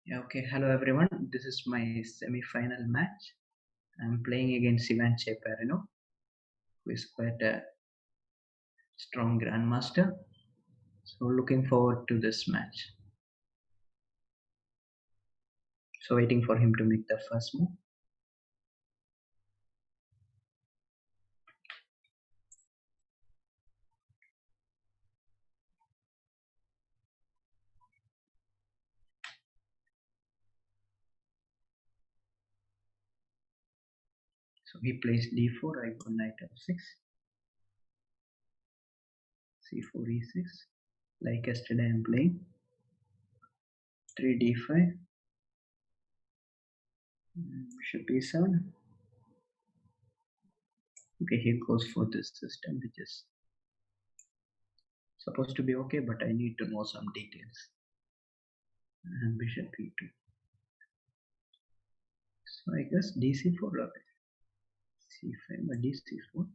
Yeah, okay. Hello everyone. This is my semi-final match. I'm playing against Cheparinov, who is quite a strong grandmaster. So looking forward to this match. So waiting for him to make the first move. So he plays d4. I go knight f6, c4 e6. Like yesterday, I'm playing 3 d5, bishop e7. Okay, he goes for this system, which is supposed to be okay, but I need to know some details. And bishop e2. So I guess dc4, c5, but dc4.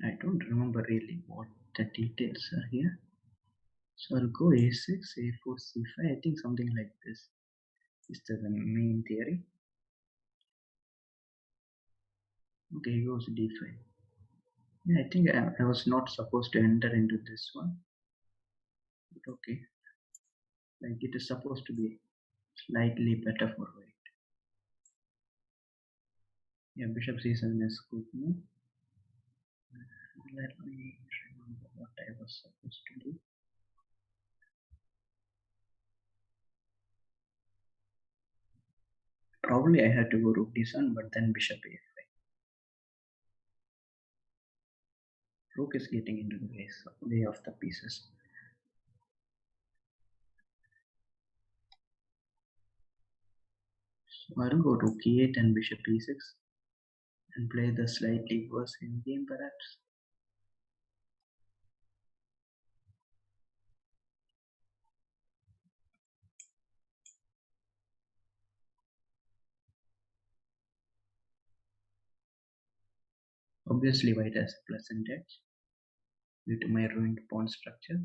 I don't remember really what the details are here. So I'll go a6, a4, c5. I think something like this is the main theory. Okay, he goes d5. Yeah, I think I was not supposed to enter into this one. But okay. Like it is supposed to be slightly better for white. Yeah, bishop c7 is good move. Let me remember what I was supposed to do. Probably I had to go rook d7, but then bishop a5. Rook is getting into the way of the pieces. So I'll go rook e8 and bishop e6 and play the slightly worse endgame perhaps. Obviously white has a pleasant edge due to my ruined pawn structure.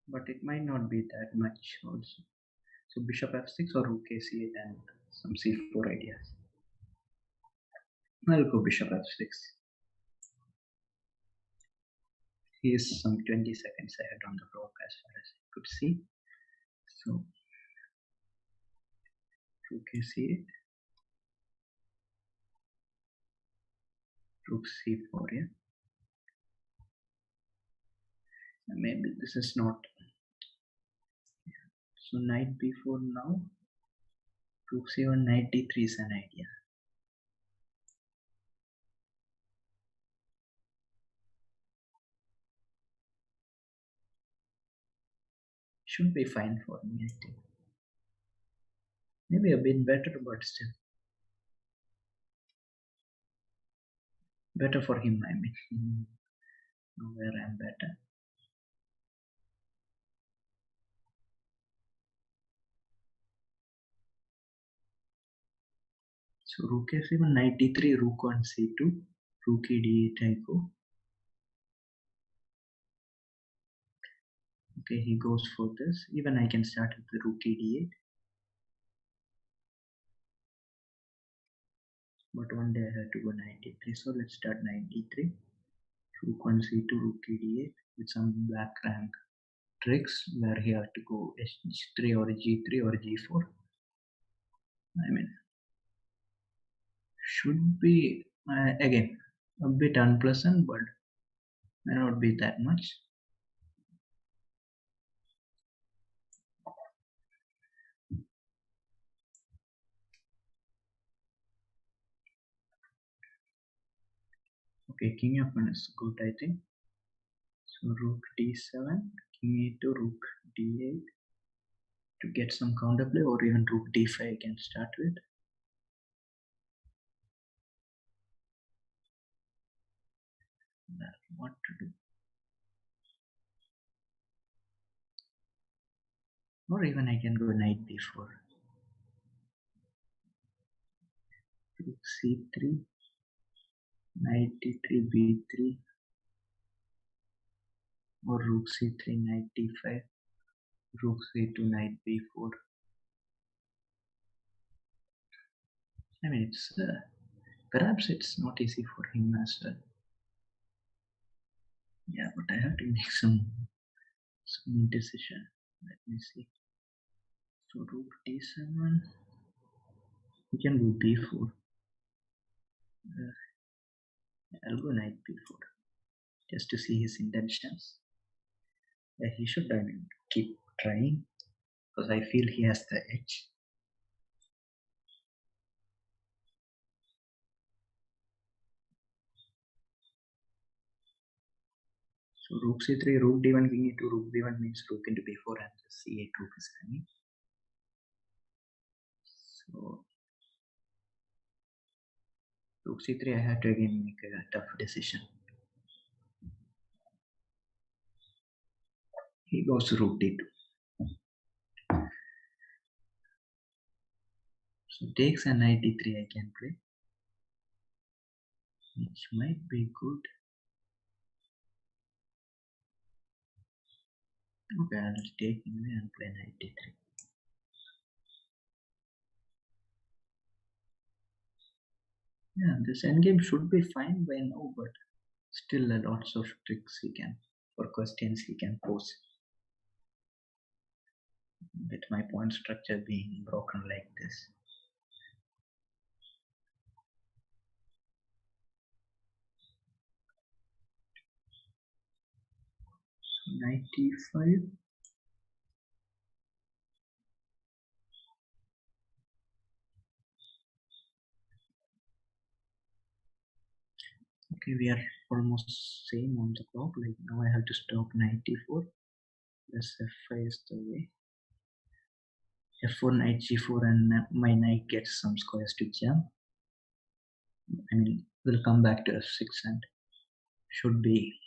But it might not be that much also. So bishop f6 or rook a8 and some c4 ideas. I'll go bishop f6. He is some 20 seconds ahead on the clock as far as I could see. So rook a8, rook c4, yeah. And maybe this is not. So knight b4 now. Rook c1, knight d3 is an idea. Should be fine for me, I think. Maybe a bit better, but still. Better for him, I mean. Where I'm better. So rook f7, knight d3, rook on c2, rook e d8 I go. Okay, he goes for this. Even I can start with the rook e d8. But one day I have to go knight d3, so let's start knight d3. Rook on c2, rook e d8 with some black rank tricks where he had to go h3 or g3 or g4. I mean, should be again a bit unpleasant, but may not be that much. Okay, king f1 is good, I think. So rook d7, king e2, rook d8 to get some counterplay, or even rook d5 I can start with. What to do? Or even I can go knight b4. Rook c3, knight d3 b3 or rook c3 knight d5 rook c2 knight b4. I mean, it's perhaps it's not easy for him as well. Yeah, but I have to make some decision. Let me see. So rook d7, we can go b4. I'll go knight b4 just to see his intentions. He should, I mean, keep trying because I feel he has the edge. So rook c3, rook d1, king e2, rook b1 means rook into b4 and the c8 rook is hanging. So rook c3, I have to again make a tough decision. He goes to rook d2. So takes a knight d3 I can play, which might be good. Okay, I'll take anyway and play knight d3. Yeah, this endgame should be fine by now, but still lots of tricks he can, or questions he can pose. With my point structure being broken like this. So 95. Okay, we are almost same on the clock. Like now I have to stop 94. Plus f5 is the way. f4 knight g4 and my knight gets some squares to jump. I mean, we'll come back to f6 and should be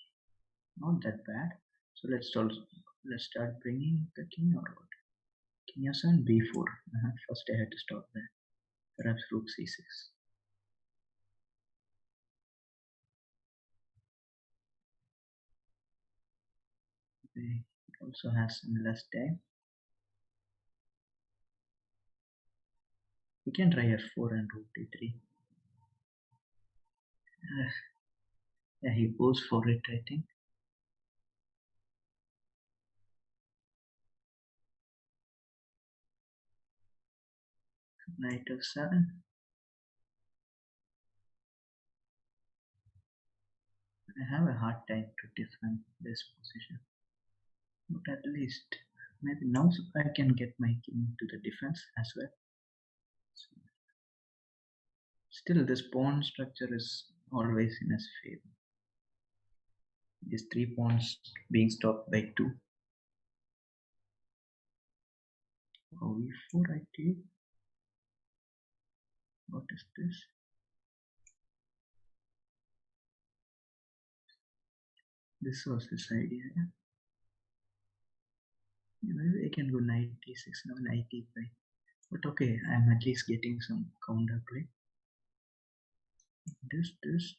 not that bad. So let's start bringing the king or what? King f7 b4. First I had to stop that. Perhaps rook c6. Okay, it also has some less time. We can try f4 and rook d3. Yeah, he goes for it, I think. Knight f7. I have a hard time to defend this position. But at least, maybe now I can get my king to the defense as well. So, still, this pawn structure is always in his favor. These 3 pawns being stopped by 2. Oh, e4 I take. What is this? This was his idea. Yeah, maybe I can go knight d6 now, knight e5. But okay, I'm at least getting some counter play. This.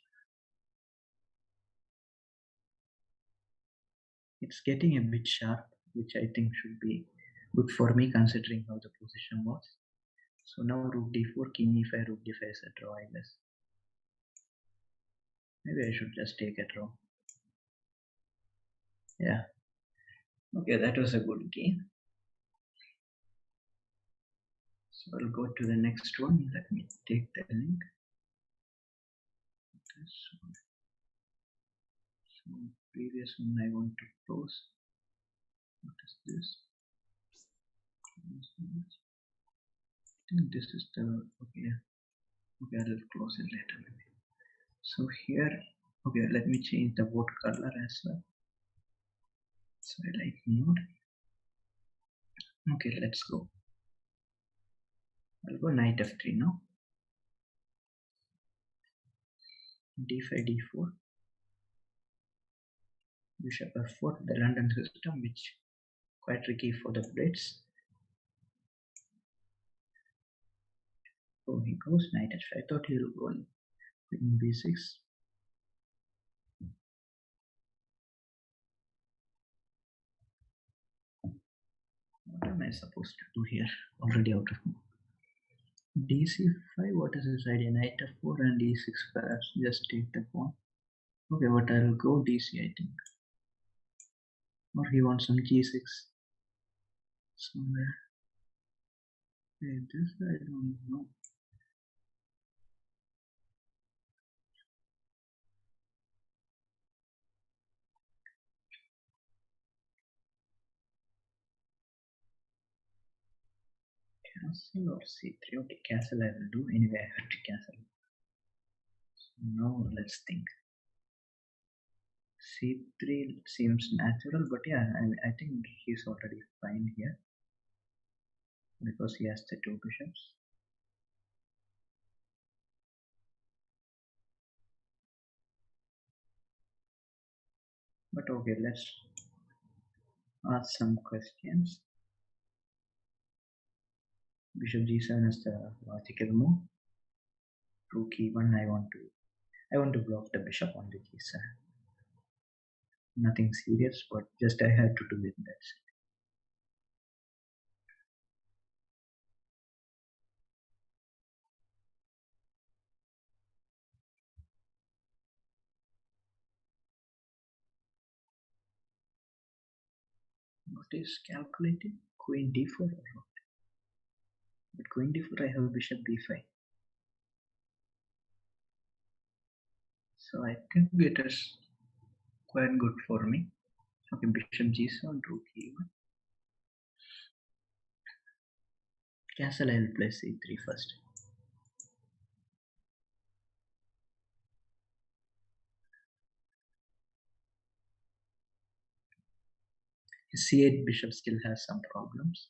It's getting a bit sharp, which I think should be good for me considering how the position was. So now rook d4, king e5, rook d5 is a draw, I guess. Maybe I should just take a draw. Yeah. Okay, that was a good game. So I'll go to the next one. Let me take the link. This one. So previous one I want to close. What is this? I think this is the okay. Okay, I'll close it later maybe. So here, okay, let me change the vote color as well. So I like mode. Okay, let's go. I'll go knight f3 now. d5, d4. Bishop f4, the London system, which quite tricky for the Brits. Oh, he goes knight h5. I thought he will go queen b6. What am I supposed to do here? Already out of mode. dc5, what is his idea? Knight f4 and e6 perhaps. Just take the pawn. Okay, but I'll go dc, I think. Or he wants some g6 somewhere. Okay, this I don't know. Castle or c3? Okay, castle I will do. Anyway, I have to castle. So now let's think. c3 seems natural, but yeah, I think he's already fine here because he has the two bishops. But okay, let's ask some questions. Bishop g7 is the logical move. Rook e1. I want to block the bishop on the g7. Nothing serious, but just I had to do it. That's it. What is calculated? Queen d4 or what? But queen d4 I have bishop b5. So I think it is quite good for me. Okay, bishop g7, rook e1. Castle I will play c3 first. His c8 bishop still has some problems,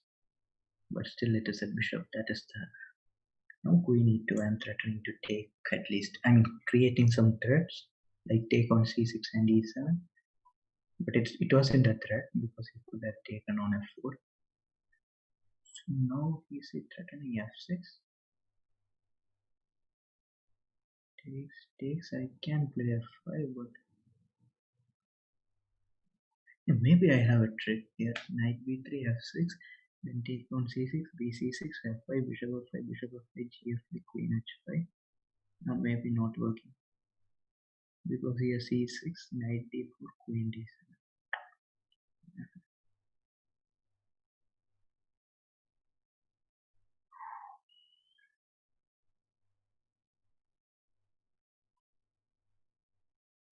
but still it is a bishop. That is the now queen e2. I'm threatening to take at least. I'm creating some threats like take on c6 and e7, but it wasn't a threat because he could have taken on f4. So now he's threatening f6. Takes. I can play f5, but yeah, maybe I have a trick here. Knight b3, f6, then take on c6, bc6, f5, bishop f5, bishop f5, gf3, queen h5. Now maybe not working because here c6, knight d4, queen d7.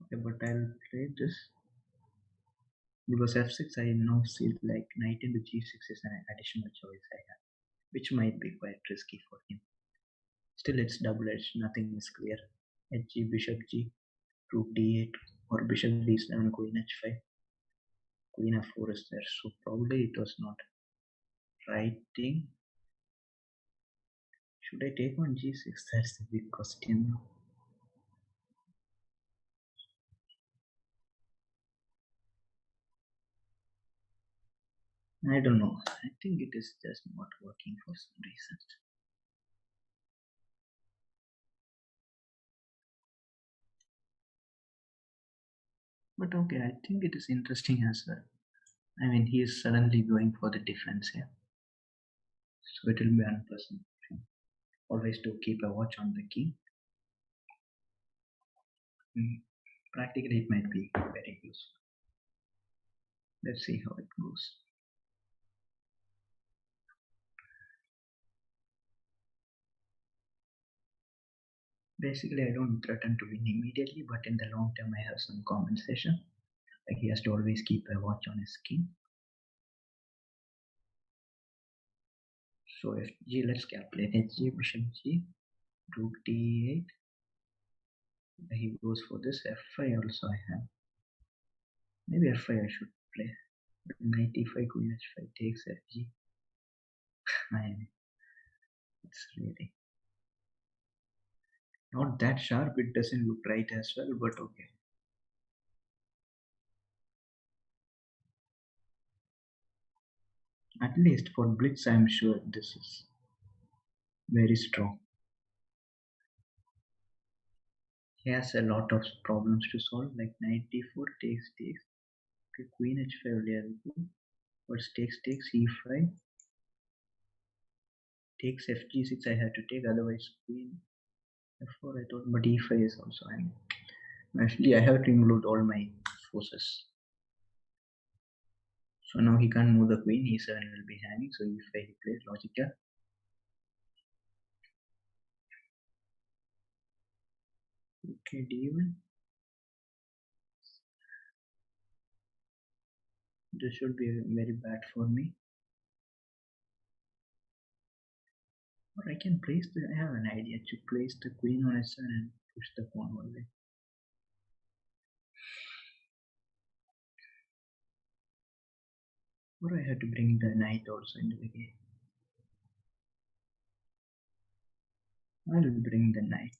Okay, but I'll play this because f6 I now see like knight into g6 is an additional choice I have, which might be quite risky for him. Still, it's double-edged. Nothing is clear. Hg, bishop g, rook d8, or bishop d7, queen h5. Queen f4 is there, so probably it was not right thing. Should I take on g6? That's the big question now. I don't know. I think it is just not working for some reason. But okay, I think it is interesting as well. I mean, he is suddenly going for the defense here. So it will be unpleasant. Always do keep a watch on the king. Practically, it might be very useful. Let's see how it goes. Basically, I don't threaten to win immediately, but in the long term, I have some compensation. Like he has to always keep a watch on his king. So if g, let's calculate hg, bishop g, rook d8. He goes for this f5 also I have. Maybe f5 I should play. Knight e5, queen h5 takes fg. Man, it's really not that sharp. It doesn't look right as well, but okay. At least for blitz, I'm sure this is very strong. He has a lot of problems to solve, like knight d4 takes. Okay, queen h5 there we go. But takes e5. takes fg6 I had to take, otherwise queen f4 I thought, but e5 is also, actually I have to include all my forces. So now he can't move the queen, e7 will be hanging, so e5 he plays logical. Okay, d1. This should be very bad for me. Or I can place the, I have an idea to place the queen on s7 and push the pawn one way. Or I have to bring the knight also into the game. I will bring the knight.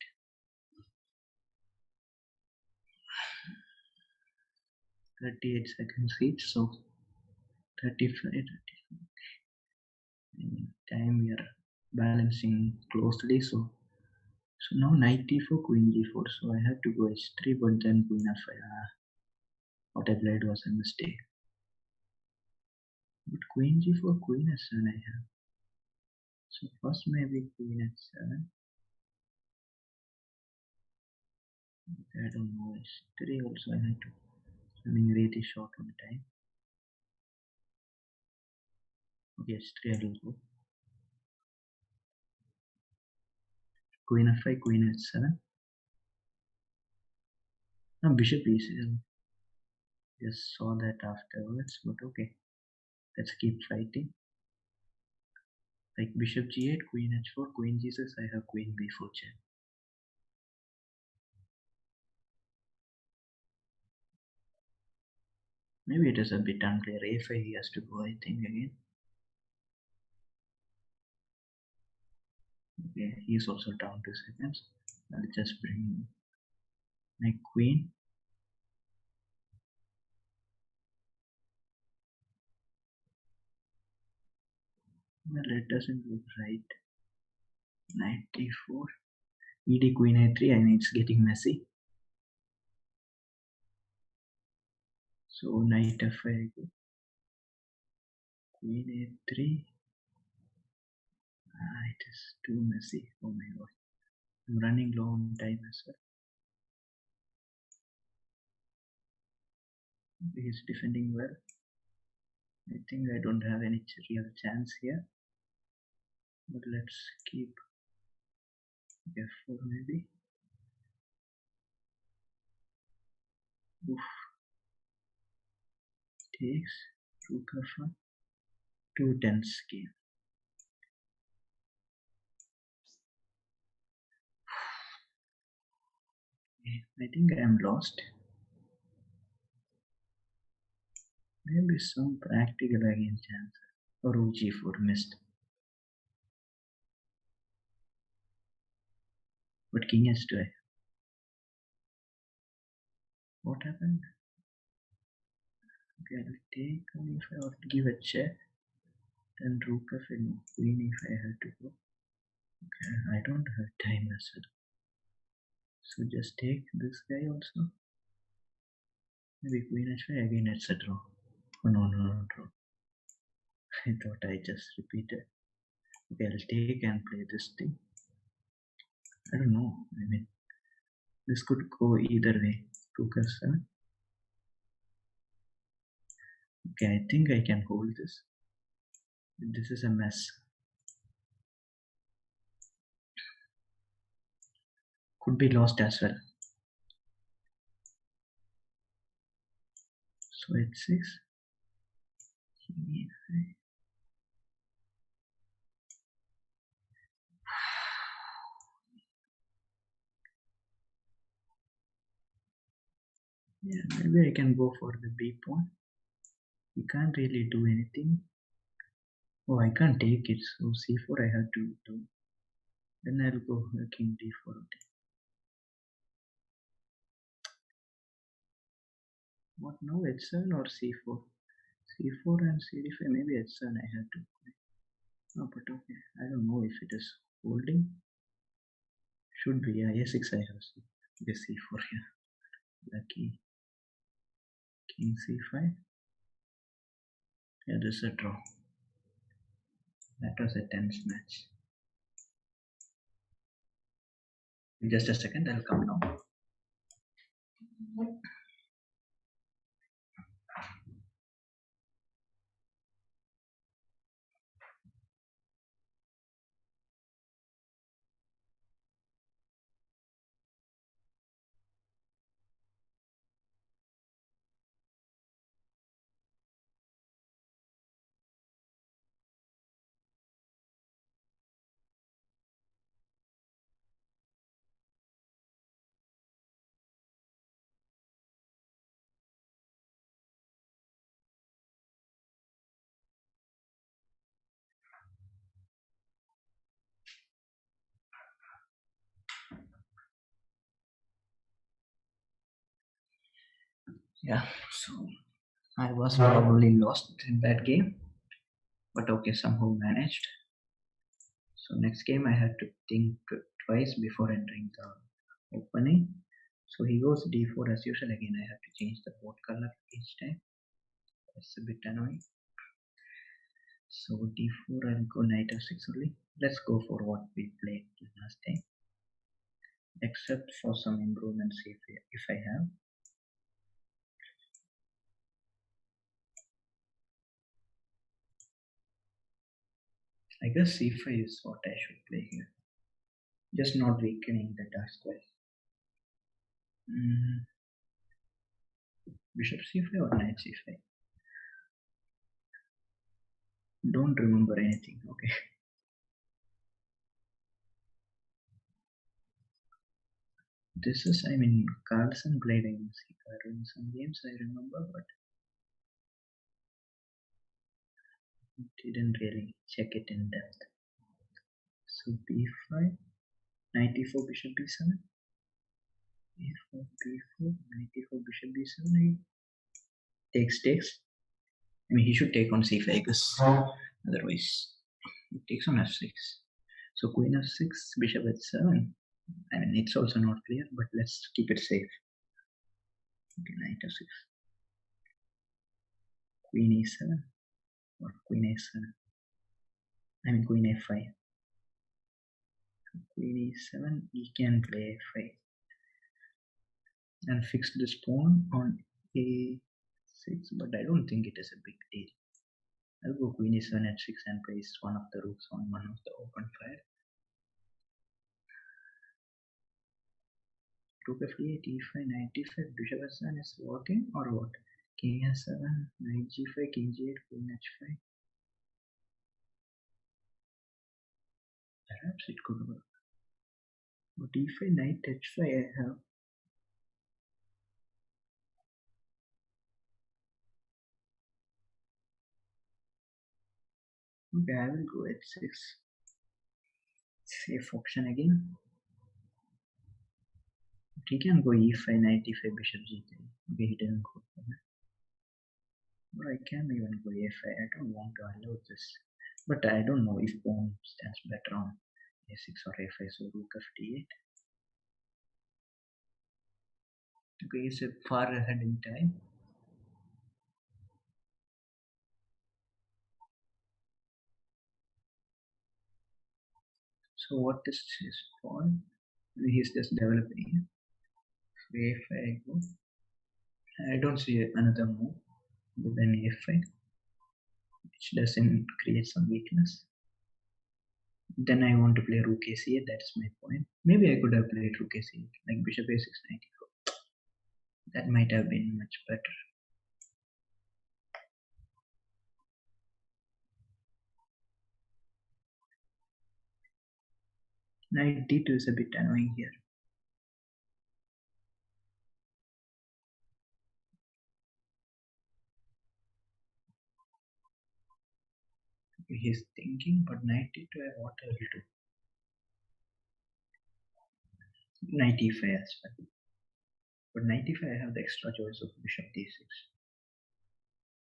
38 seconds each, so 35. Time we are balancing closely, so now knight d4, queen d4, so I had to go h3, but then queen f5. What I played was a mistake. But queen g4, queen s7 I have. So first maybe queen h7. I don't know, h3 also I had to. Running really short on time. Okay, h3 I will go. Queen f5, queen h7. Now bishop e7. Just saw that afterwards, but okay. Let's keep fighting. Like bishop g8, queen h4, queen g6, I have queen b4 check. Maybe it is a bit unclear. a5 he has to go, I think, again. Okay, he is also down 2 seconds. I'll just bring my queen. Well, it doesn't look right. Knight d4. ed queen a3, I mean it's getting messy. So knight f5 I go. Queen a3. It is too messy. Oh my god. I'm running low on time as well. He's defending well. I think I don't have any real chance here. But let's keep f4 maybe. Oof. Takes rook f1. 2 tense game. I think I am lost. Maybe some practical again chance. Or rook g4 missed. But king h2. What happened? Okay, I'll take if I want to give a check. Then rook f8. No, queen if I have to go. Okay, I don't have time as well. So just take this guy also. Maybe queen h5 again, it's a draw. Oh no, draw. I thought I just repeated. Okay, I'll take and play this thing. I don't know. I mean, this could go either way. Rook f7. Okay, I think I can hold this. This is a mess. Could be lost as well. So h6. Yeah, maybe I can go for the b pawn. We can't really do anything. Oh, I can't take it. So c4 I have to do. Then I'll go king d4. What now? h7 or c4? c4 and cd5. Maybe h7 I have to play. Oh, but okay. I don't know if it is holding. Should be. Yeah, a6 I have. Okay, c4 here. Lucky. King c5. Yeah, this is a draw. That was a tense match. Just a second, I'll come now. Yeah, so I was probably lost in that game, but okay, somehow managed. So next game I had to think twice before entering the opening. So he goes d4 as usual. Again, I have to change the board color each time. That's a bit annoying. So d4, I'll go knight f6 only. Let's go for what we played last time, except for some improvements if I have. I guess c5 is what I should play here. Just not weakening the dark square. Bishop c5 or knight c5? Don't remember anything, okay. This is, I mean, Carlsen played against Hikaru in some games, I remember, but didn't really check it in depth. So b5, knight e4, bishop b7, a4, b4, knight e4, bishop b7, takes. I mean, he should take on c5 because otherwise he takes on f6. So queen f6, bishop h7. I mean, it's also not clear, but let's keep it safe. Okay, knight f6, queen e7 or queen a7. I mean, queen a5. So queen e7, he can play a5 and fix this pawn on a6, but I don't think it is a big deal. I'll go queen e7 h6 and place one of the rooks on one of the open fire. Rook f8, e5, knight d5, bishop s7 is working or what? King s7, knight g5, king g8, queen h5. Perhaps it could work. But e5, knight h5 I have. Okay, I will go h6. Safe option again. He can go e5, knight e5, bishop g3. Okay, he didn't go for that. Or I can even go a5. I don't want to allow this. But I don't know if pawn stands better on a6 or a5. So rook of d8. Okay, he's far ahead in time. So what is his pawn? He's just developing. So a5 I go. I don't see another move than a5, which doesn't create some weakness. Then I want to play rook a8, that's my point. Maybe I could have played rook a8, like bishop a6, knight e4. That might have been much better. Knight d2 is a bit annoying here. Okay, he's thinking, but knight d2, what I will do? Knight e5 as well. But knight e5, I have the extra choice of bishop d6.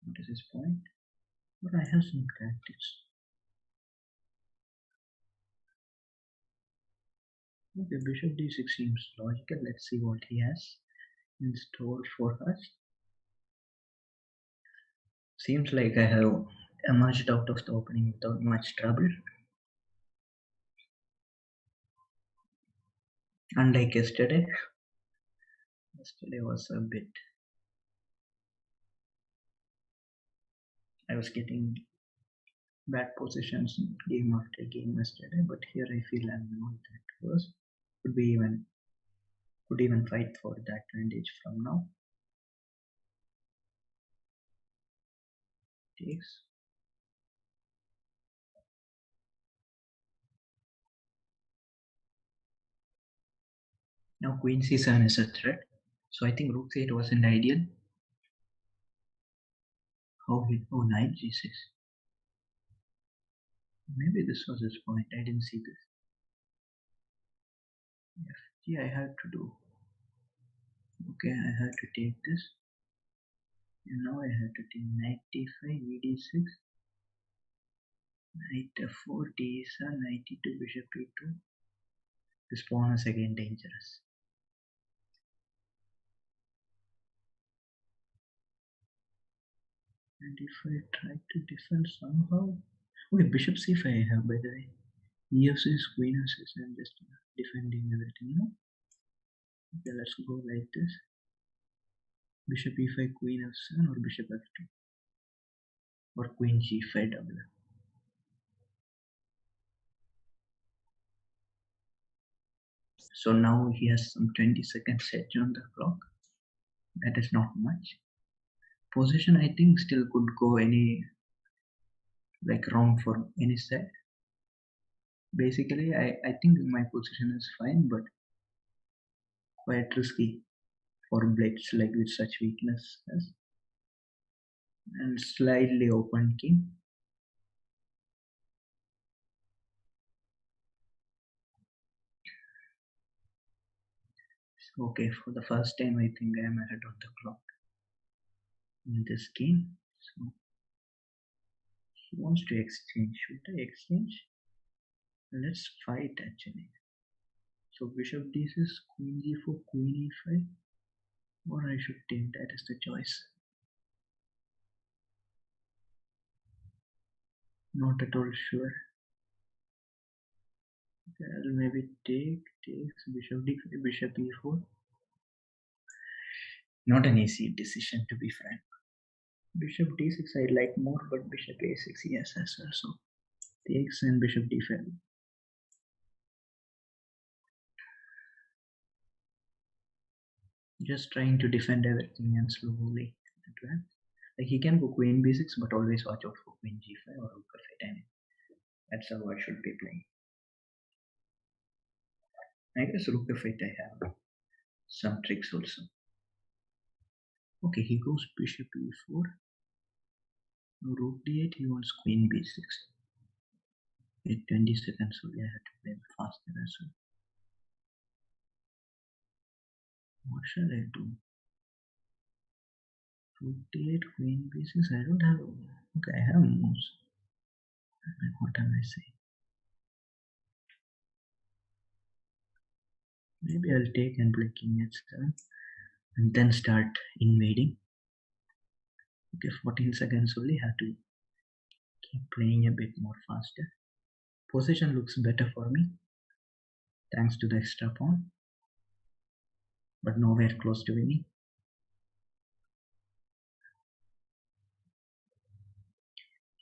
What is his point? But I have some tactics. Okay, bishop d6 seems logical. Let's see what he has in store for us. Seems like I have emerged out of the opening without much trouble. Unlike yesterday. Yesterday was a bit. I was getting bad positions game after game yesterday, but here I feel I'm not that worse. Could even fight for that advantage from now. Takes. Now Queen C7 is a threat, so I think Rook C8 wasn't ideal. Oh, Knight G6. Maybe this was his point. I didn't see this. FG I had to do. Okay, I had to take this. And now I have to take Knight D5, VD6, Knight F4, D7, Knight E2, Bishop E2. This pawn is again dangerous. And if I try to defend somehow. Okay, Bishop C5 I have, by the way. E6, Queen F6, I'm just defending everything now. Okay, let's go like this. Bishop E5, Queen F7, or Bishop F2, or Queen G5 double. So now he has some 20 seconds edge on the clock. That is not much. Position I think still could go any wrong for any side. Basically I think my position is fine, but quite risky for blades like with such weaknesses. And slightly open king. Okay, for the first time I think I am ahead of the clock in this game. So he wants to exchange. Should I exchange? Let's fight actually. So Bishop D6, Queen G4, Queen E5, or I should take, that is the choice. Not at all sure. Okay, I'll maybe takes Bishop D5, Bishop E4. Not an easy decision to be frank. Bishop D6 I like more, but Bishop A6 yes as well. So takes and Bishop D5. Just trying to defend everything and slowly advance. Like he can go Queen B6, but always watch out for Queen G5 or Rook F8. That's how I should be playing. I guess Rook F8 I have some tricks also. Okay, he goes Bishop E4. Now Rook D8, he wants Queen B6. Wait 20 seconds only, I have to play faster as well. What shall I do? Rook D8, Queen B6, I don't have. Okay, I have moves. What am I saying? Maybe I'll take and play King H7 and then start invading. Okay, 14 seconds only, have to keep playing a bit more faster. Position looks better for me thanks to the extra pawn, but nowhere close to winning.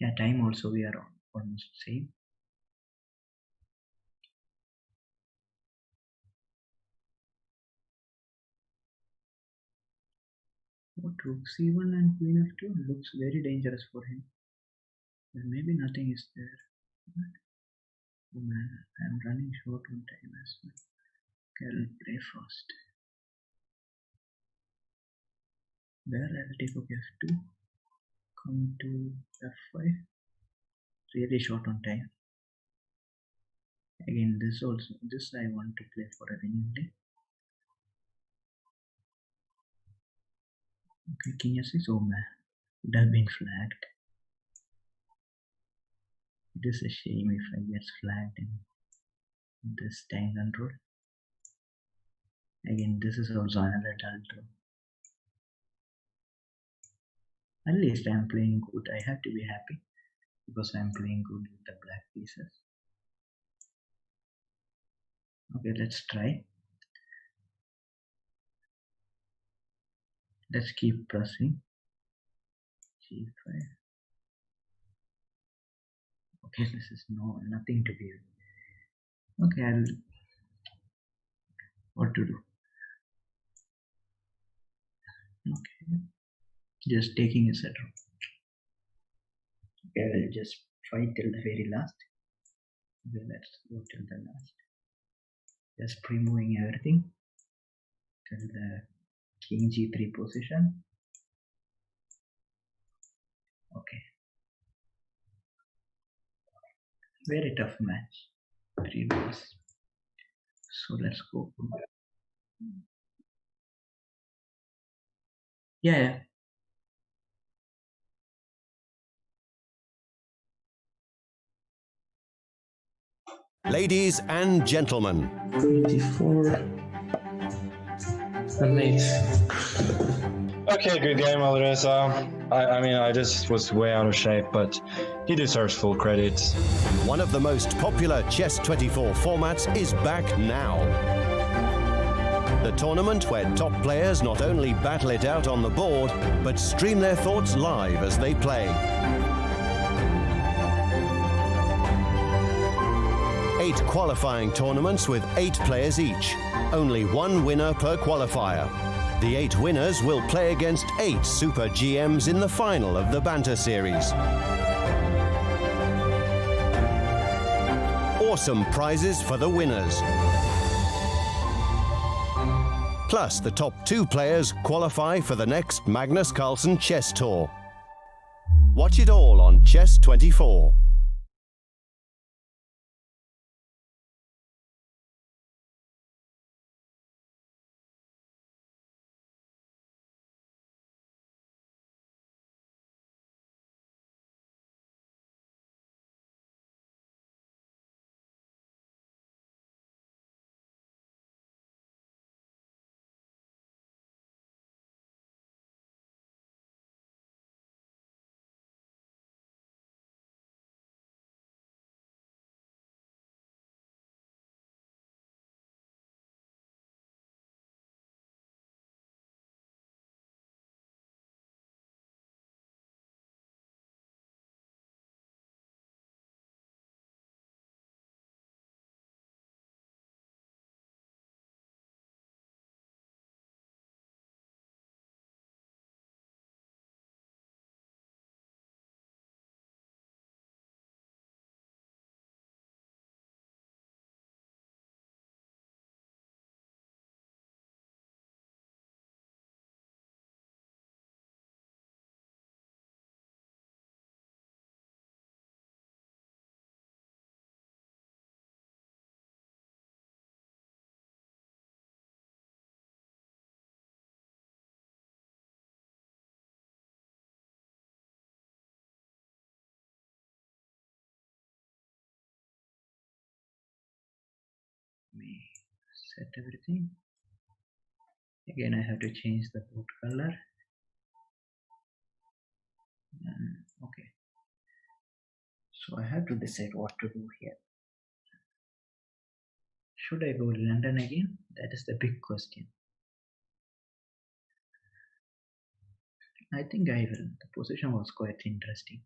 Yeah, time also we are almost same. What, Rook C1 and Queen F2 looks very dangerous for him. But maybe nothing is there. Oh man, I'm running short on time as well. Okay, I'll play fast. There I'll take F2. Come to F5. Really short on time. Again, this I want to play for a winning day. Okay, King S6. Oh man, would have been flagged. It is a shame if I get flagged in this time control. Again, this is also another dull draw. At least I'm playing good. I have to be happy because I'm playing good with the black pieces. Okay, let's try. Let's keep pressing. G5. Okay, this is nothing to be. Okay, what to do? Okay, just taking a setter. Okay, I'll just fight till the very last. Okay, let's go till the last. Just pre-moving everything till the king g3 position. Okay, very tough match. 3 balls. So let's go. Yeah. Ladies and gentlemen. 24 and 8. Okay, good game, Alireza. I mean, I just was way out of shape, but he deserves full credit. One of the most popular Chess24 formats is back now. The tournament where top players not only battle it out on the board, but stream their thoughts live as they play. 8 qualifying tournaments with 8 players each. Only 1 winner per qualifier. The 8 winners will play against 8 Super GMs in the final of the Banter series. Awesome prizes for the winners. Plus, the top 2 players qualify for the next Magnus Carlsen Chess Tour. Watch it all on Chess24. Me set everything. Again, I have to change the board color. Okay. So I have to decide what to do here. Should I go London again? That is the big question. I think I will. The position was quite interesting.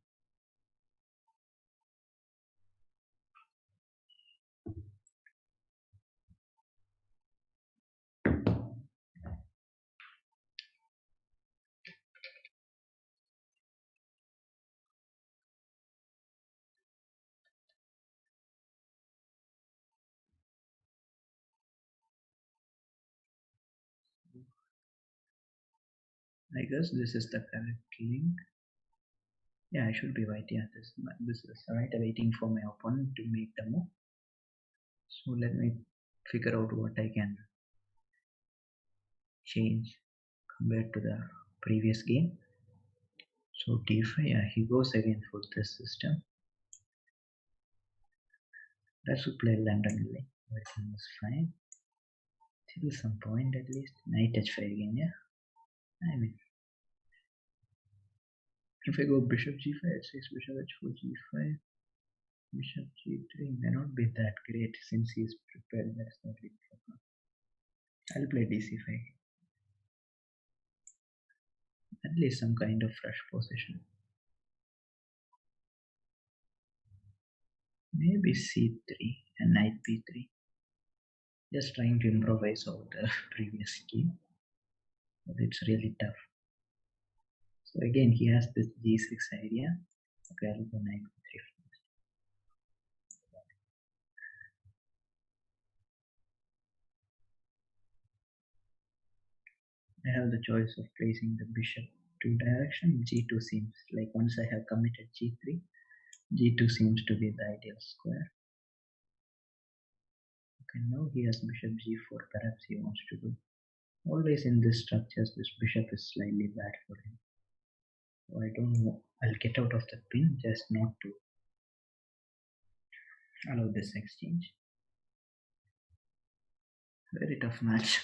I guess this is the correct link. Yeah, I should be right. Yeah, this is right. I'm waiting for my opponent to make the move. So let me figure out what I can change compared to the previous game. So d5, yeah, he goes again for this system. That should play London only. Everything is fine. Till some point at least. Knight h5 again, yeah. I mean, if I go bishop g5, h6, bishop h4, g5, bishop g3 may not be that great since he is prepared. That's not really problem. I'll play dc5. At least some kind of fresh position. Maybe c3 and knight b3. Just trying to improvise over the previous game, but it's really tough. So again, he has this g6 idea. Okay, I'll go knight b3 first. I have the choice of placing the bishop two direction. G2 seems like, once I have committed g3, g2 seems to be the ideal square. Okay, now he has bishop g4. Perhaps he wants to do. Always in these structures, this bishop is slightly bad for him. So I don't know. I'll get out of the pin just not to allow this exchange. Very tough match.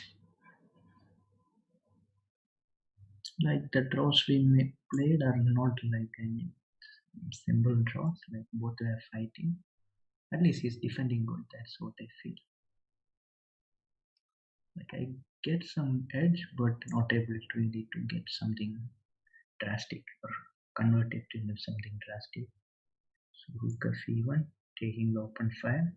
Like the draws we played are not like any simple draws. Like both are fighting. At least he's defending good. That's what I feel. Like I get some edge, but not able to really to get something drastic or convert it into something drastic. So rook of e1, taking the open file.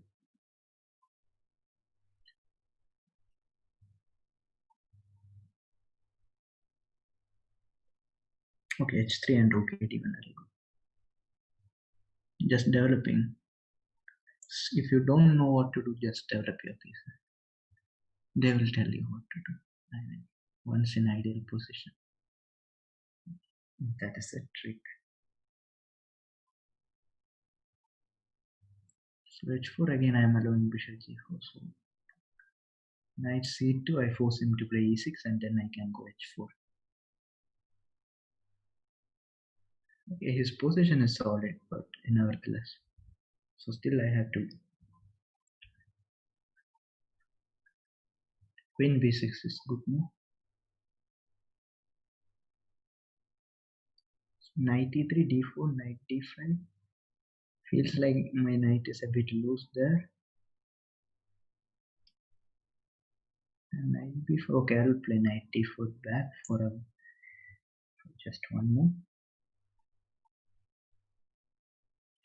Okay, h3 and rook e1 are good. Just developing. If you don't know what to do, just develop your pieces. They will tell you what to do. I mean, once in ideal position. That is a trick. So h4 again, I am allowing bishop g4. So knight c2, I force him to play e6 and then I can go h4. Okay, his position is solid, but nevertheless. So still I have to. Queen b6 is good move. Knight e3, d4, knight d5. Feels like my knight is a bit loose there. And knight b4. Okay, I'll play knight d4 back for just one move.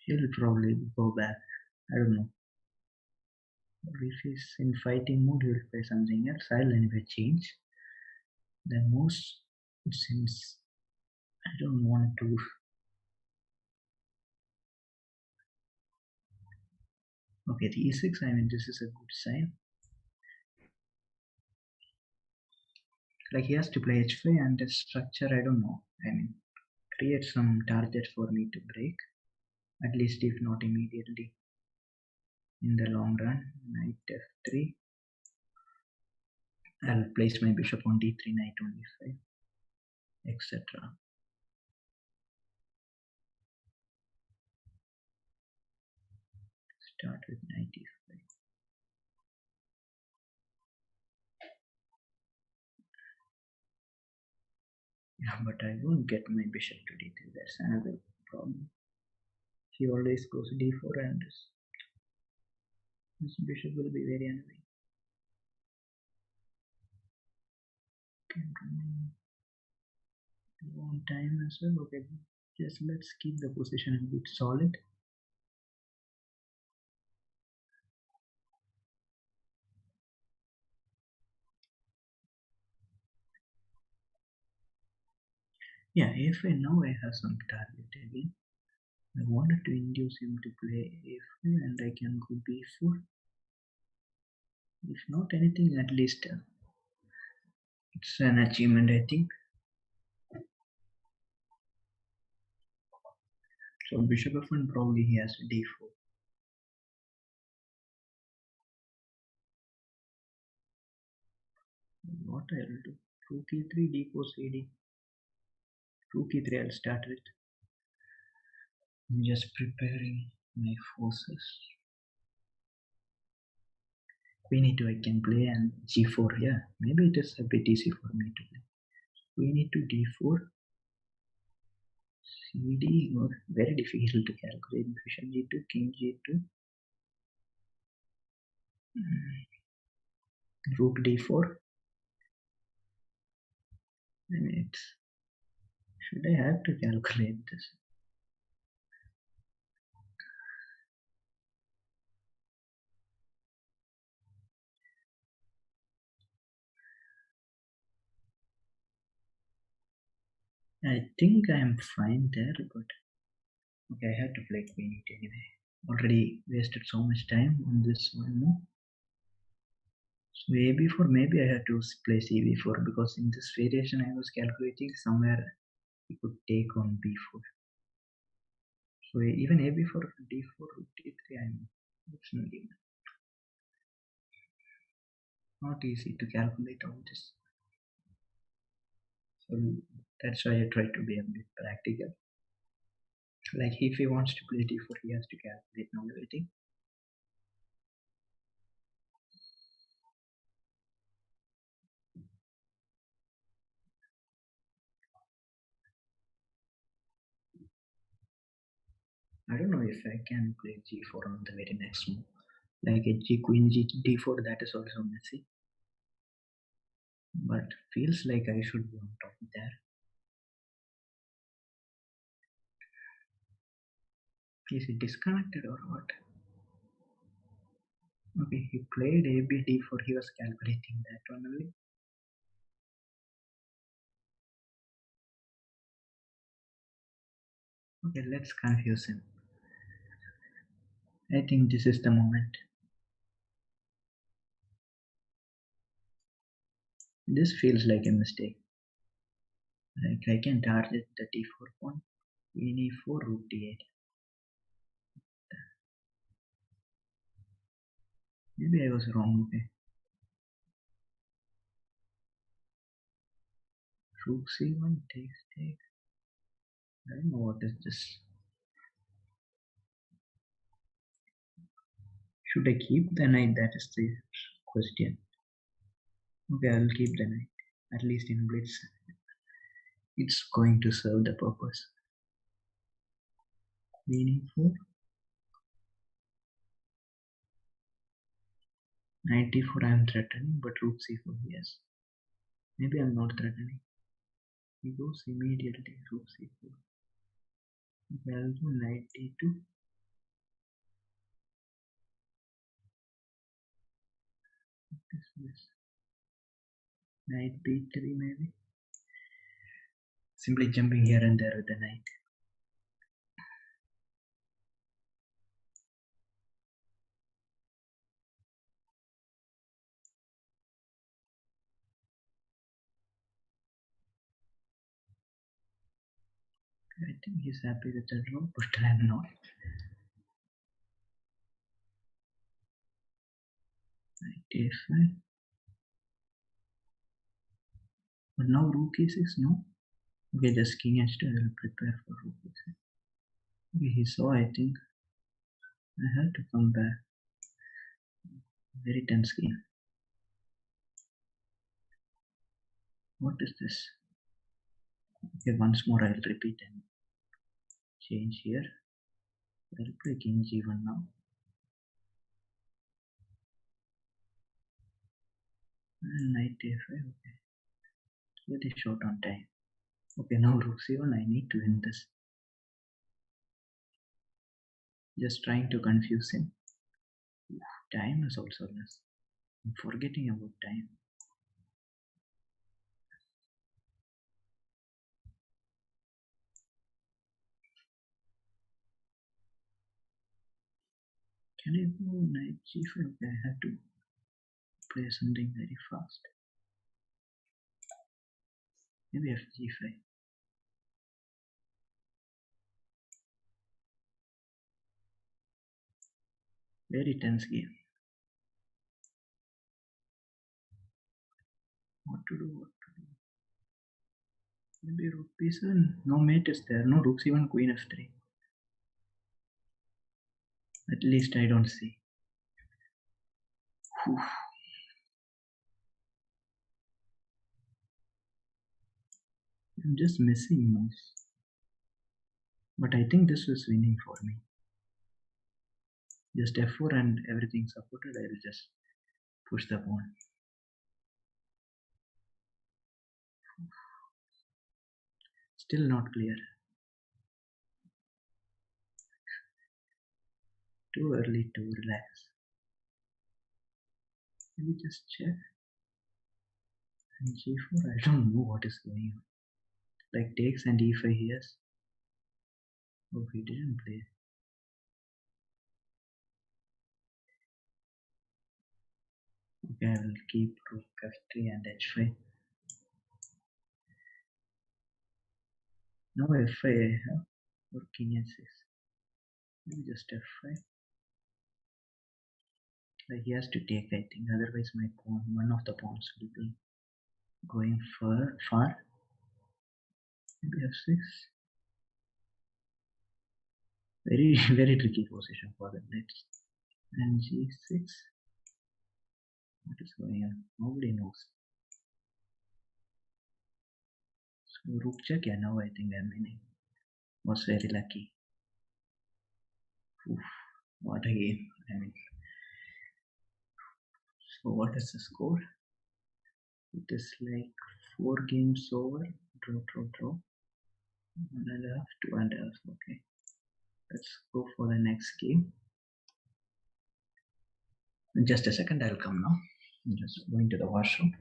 He'll probably go back. I don't know. If he's in fighting mode, he'll play something else. I'll anyway change the moves since I don't want to. Okay, the e6, I mean, this is a good sign. Like he has to play h5 and the structure, I don't know. I mean, create some target for me to break. At least if not immediately. In the long run, knight f3. I'll place my bishop on d3, knight on d5, etc. Start with knight e5. Yeah, but I won't get my bishop to d3. That's another problem. He always goes d4 and this bishop will be very annoying. Long time as well. Okay, just let's keep the position a bit solid. Yeah, a5 now I have some target again. I wanted to induce him to play a5 and I can go b4. If not anything, at least it's an achievement, I think. So bishop f1, probably he has d4. What I will do? Rook e3, d4 cd. Rook e3 I'll start with. I'm just preparing my forces. Queen e2 I can play and g4. Yeah, maybe it is a bit easy for me to play. Queen e2, d4. cd, very difficult to calculate. Bishop g2, king g2. Rook d4. I mean, Should I have to calculate this? I think I am fine there, but okay, I had to play queen e8 anyway. Already wasted so much time on this one move. So a4, maybe I had to play cb4 because in this variation I was calculating somewhere he could take on b4. So even ab4, d4, rook d3, I'm optionally not easy to calculate all this. So that's why I try to be a bit practical. Like if he wants to play d4, he has to calculate now waiting. I don't know if I can play g4 on the very next move. Like a g queen g d4, that is also messy. But feels like I should be on top there. Is it disconnected or what? Okay, he played a b d4, he was calculating that one only. Okay, let's confuse him. I think this is the moment. This feels like a mistake. Like I can target the d4 pawn, queen e4, rook d8. Maybe I was wrong, okay. Rook c1 takes. I don't know what is this. Should I keep the knight? That is the question. Okay, I'll keep the knight. At least in blitz, it's going to serve the purpose. Queen e4. Knight e4 I am threatening, but rook c4 yes. Maybe I'm not threatening. He goes immediately, rook c4. Okay, I'll do knight d2. This. Knight b3 maybe. Simply jumping here and there with the knight. I think he's happy with the draw, but I'm not. Knight a5. But now rook e6, no? Okay, just king h2, I will prepare for rook e6. Okay, he saw, I think. I had to come back. Very tense game. What is this? Okay, once more I'll repeat and change here. I'll play king g1 now. And knight a5, okay. Very short on time. Okay, now rook c1, I need to win this. Just trying to confuse him. Time is also less. I'm forgetting about time. Can I go knight g5? Okay, I have to play something very fast. Maybe f g5. Very tense game. What to do? Maybe rook b7. No mate is there. No rook c1, queen f3. At least I don't see. Whew. I'm just missing moves. But I think this was winning for me. Just f4 and everything supported. I will just push the pawn. Still not clear. Too early to relax. Maybe just check. And g4, I don't know what is going on. Like takes and e5 here. Oh, he didn't play. Okay, I will keep rook f3 and h5. Now f5 I have, or king h6. Maybe just f5. Like he has to take, I think. Otherwise, my pawn, one of the pawns will be going far. Maybe f6. Very, very tricky position for them. Let's and g6. What is going on? Nobody knows. So rook check. Yeah, now I think I'm winning. Was very lucky. Oof, what a game! I mean, so what is the score? It is like 4 games over. Draw. 1.5, 2.5. Okay, let's go for the next game. In just a second, I'll come now. I'm just going to the washroom.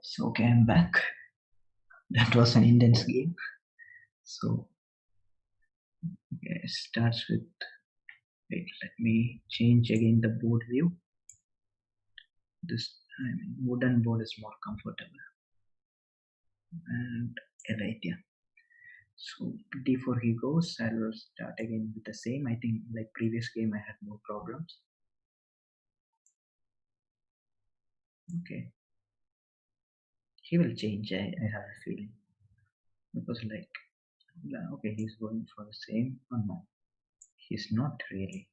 So okay, I'm back. That was an intense game. So okay, it starts with, wait, let me change again the board view. This, I mean, wooden board is more comfortable. And right, yeah. So d4 he goes. I will start again with the same. I think like previous game I had no problems. Okay. He will change, I have a feeling. Because like, okay, he's going for the same. Oh no, he's not really.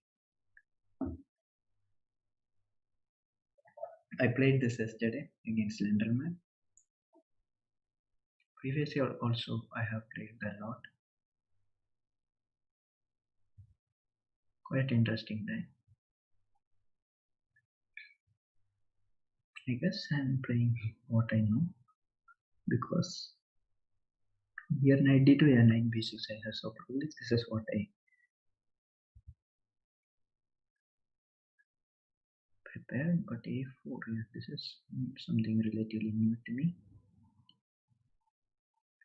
I played this yesterday against Lenderman. Previously also I have played a lot. Quite interesting time. I guess I'm playing what I know, because here knight d2, yeah, knight b6 I have, so probably this is what I prepared. But a4, yeah, this is something relatively new to me.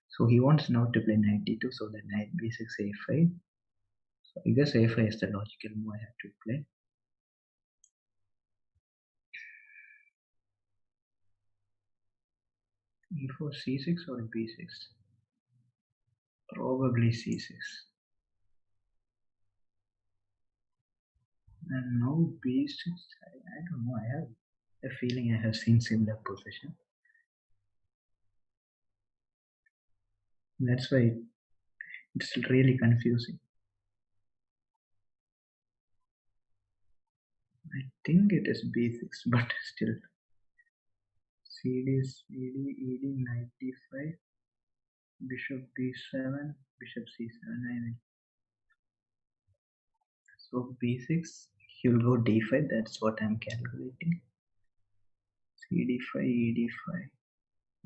So he wants now to play knight d2, so the knight b6 a5. So I guess a5 is the logical move I have to play. e4 c6 or b6? Probably c6. And now b6, I don't know, I have a feeling I have seen similar position. That's why it's really confusing. I think it is b6, but still. cd, ed, knight d5, bishop b7, bishop c7. I mean, so b6, he will go d5. That's what I'm calculating. cd5, ed5,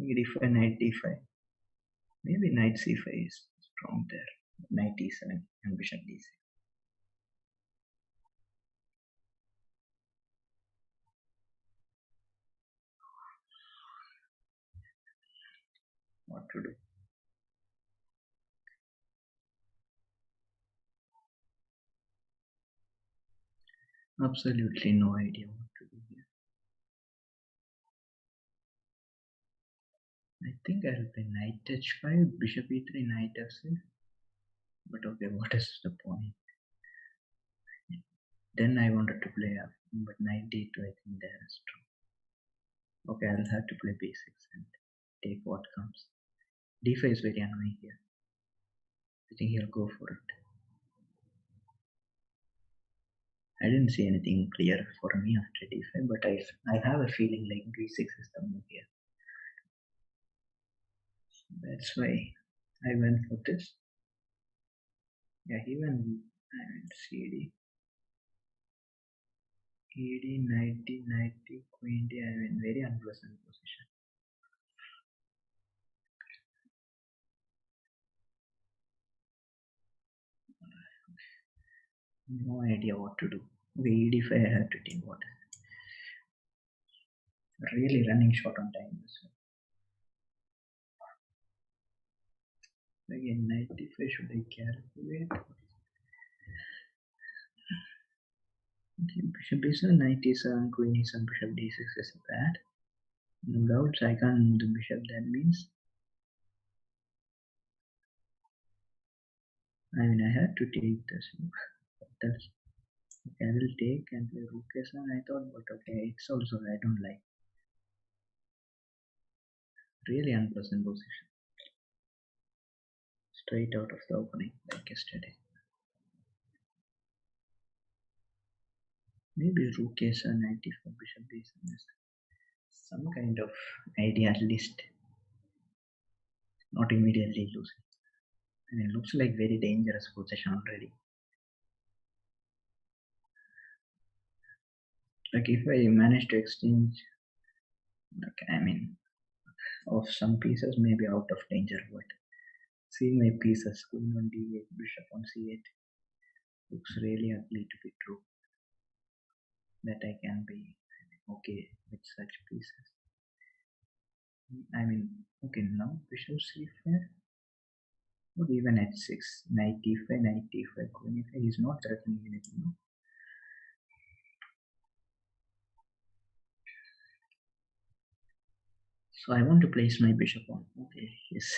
ed5, knight d5. Maybe knight c5 is strong there. Knight e7 and bishop d6. What to do? Absolutely no idea what to do here. I think I'll play knight h5, bishop e3, knight f6. But okay, what is the point? Then I wanted to play up, but knight d2, I think there is strong. Okay, I'll have to play b6 and take what comes. d5 is very annoying here. I think he'll go for it. I didn't see anything clear for me after d5, but I have a feeling like b6 is the move here. That's why I went for this. Yeah, he went cd. ed, knight d, queen d. I'm in very unpleasant position. No idea what to do. Okay, ed5 I have to think what. Really running short on time. Again, knight d5 should I calculate? Okay, bishop b7, knight e7, queen e7, bishop d6 is bad. No doubts I can't move the bishop, that means I have to take this move. Okay, I will take and play rook a7 I thought, but okay, it's also I don't like. Really unpleasant position. Straight out of the opening like yesterday. Maybe rook a7, knight e4, bishop b7 is some kind of idea at least. Not immediately losing. I mean, it looks like very dangerous position already. Like if I manage to exchange, okay, I mean, of some pieces maybe out of danger, but see my pieces, queen on d8, bishop on c8, looks really ugly to be true. That I can be okay with such pieces. I mean, okay, now bishop c5, or even h6, knight d5, knight d5, queen e5, he's not threatening anything, no? So I want to place my bishop on, okay, yes,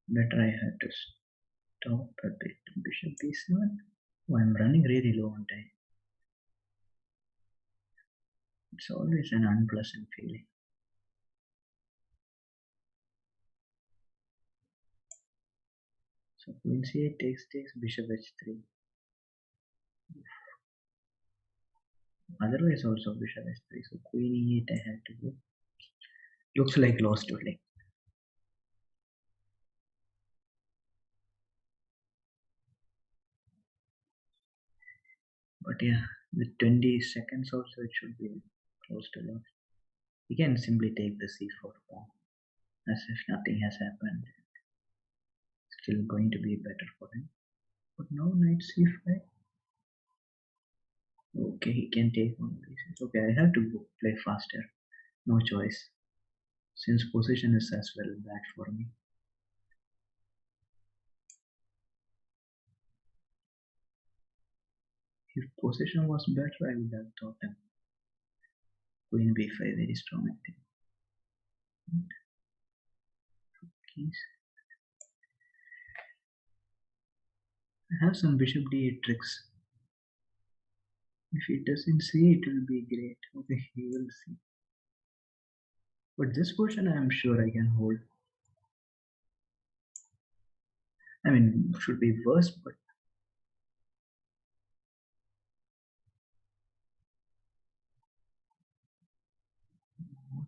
better I had to stop a bit. Bishop b7, oh, I'm running really low on time. It's always an unpleasant feeling. So queen c8 takes, bishop h3. Otherwise also bishop h3. So queen e8 I have to go. Looks like lost today. But yeah, with 20 seconds also it should be close to lost. He can simply take the c4 pawn as if nothing has happened. Still going to be better for him. But now knight c5. Okay, he can take one pieces. Okay, I have to go play faster. No choice. Since position is as well bad for me. If position was better, I would have thought him. Queen b5 very strong, I think. Keys. I have some bishop d8 tricks. If he doesn't see, it will be great. Okay, he will see. But this position I am sure I can hold. I mean, should be worse, but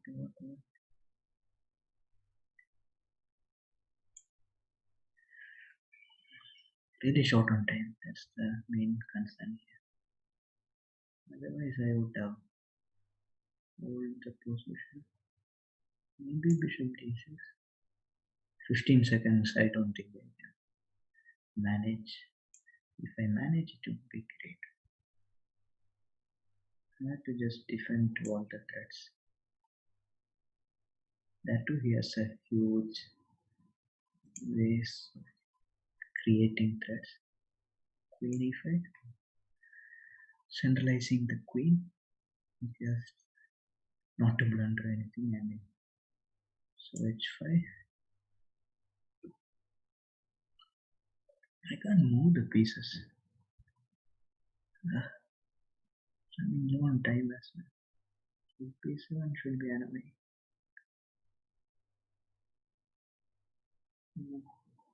what? Really short on time. That's the main concern here. Otherwise, I would have hold the position. Maybe bishop d6. 15 seconds. I don't think I can manage. If I manage, it would be great. I have to just defend all the threats. That too, he has a huge ways of creating threats. Queen e5, centralizing the queen, just not to blunder anything. I mean, So h5. I can't move the pieces. I'm low on time as well. So p7 should be anyway.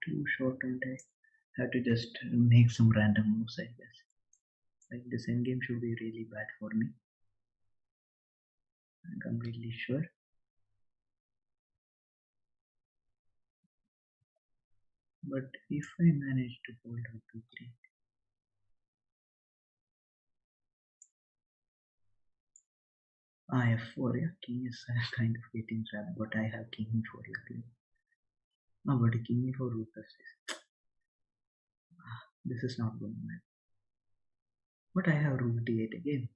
Too short on time. Have to just make some random moves, I guess. Like this endgame should be really bad for me. I'm completely sure. But if I manage to hold up to 3, I have 4, yeah, king is kind of getting trapped, but I have king e4 luckily. No, but king e4 rook f6. This is not going well. But I have rook d8 again.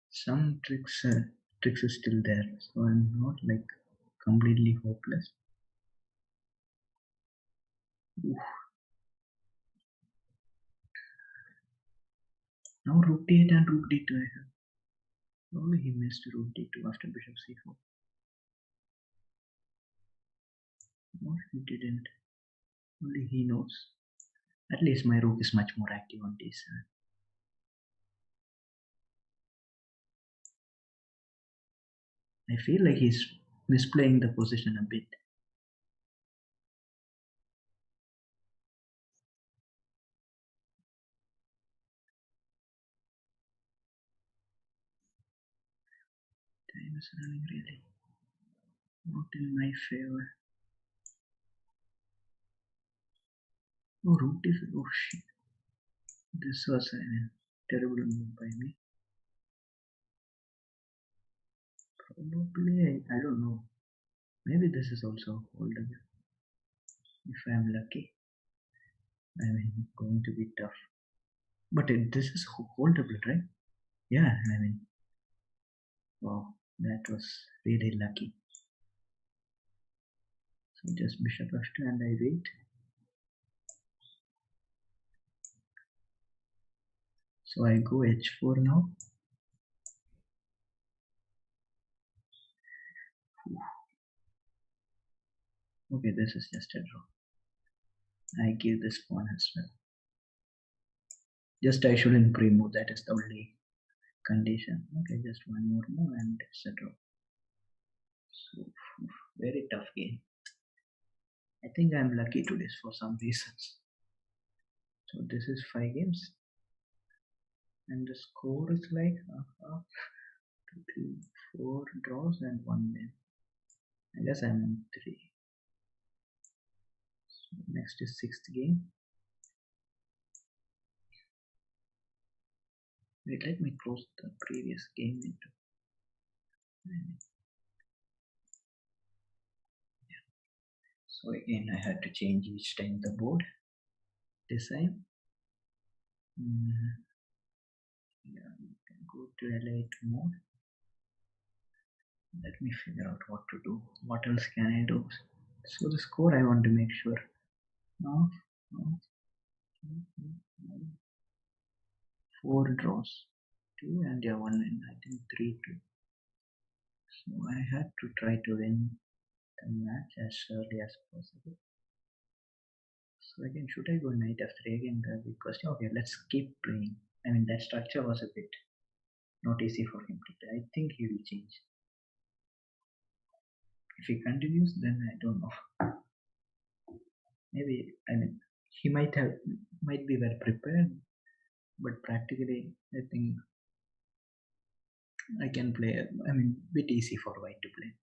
Some tricks is still there, so I'm not like completely hopeless. Oof. Now rook d8 and rook d2 I have. Probably he missed rook d2 after bishop c4. No, he didn't. Only he knows. At least my rook is much more active on d7. I feel like he's misplaying the position a bit. Time is running really not in my favor. Oh, rook d5. Oh shit. This was a terrible move by me. Probably, I don't know. Maybe this is also holdable. If I am lucky. I mean, going to be tough. But this is holdable, right? Yeah, I mean, wow, that was really lucky. So just bishop f2 and I wait. So I go h4 now. Okay, this is just a draw. I give this pawn as well. Just I shouldn't pre-move, that is the only condition. Okay, just one more move and it's a draw. So, very tough game. I think I'm lucky to this for some reasons. So this is 5 games. And the score is like 2, 3, 4 draws and 1 win. I guess I'm on 3. So next is 6th game. Wait, let me close the previous game into. Yeah. So again, I had to change each time the board. This time, yeah, you can go to L8 mode. Let me figure out what to do. What else can I do? So the score I want to make sure. No. 4 draws. 2 and yeah, 1 win. I think 3-2. So I had to try to win the match as early as possible. So again, should I go knight f3 again? The big question. Okay, let's keep playing. I mean, that structure was a bit not easy for him to play. I think he will change. If he continues, then I don't know. Maybe, I mean, he might be well prepared, but practically, I think I can play. I mean, bit easy for white to play.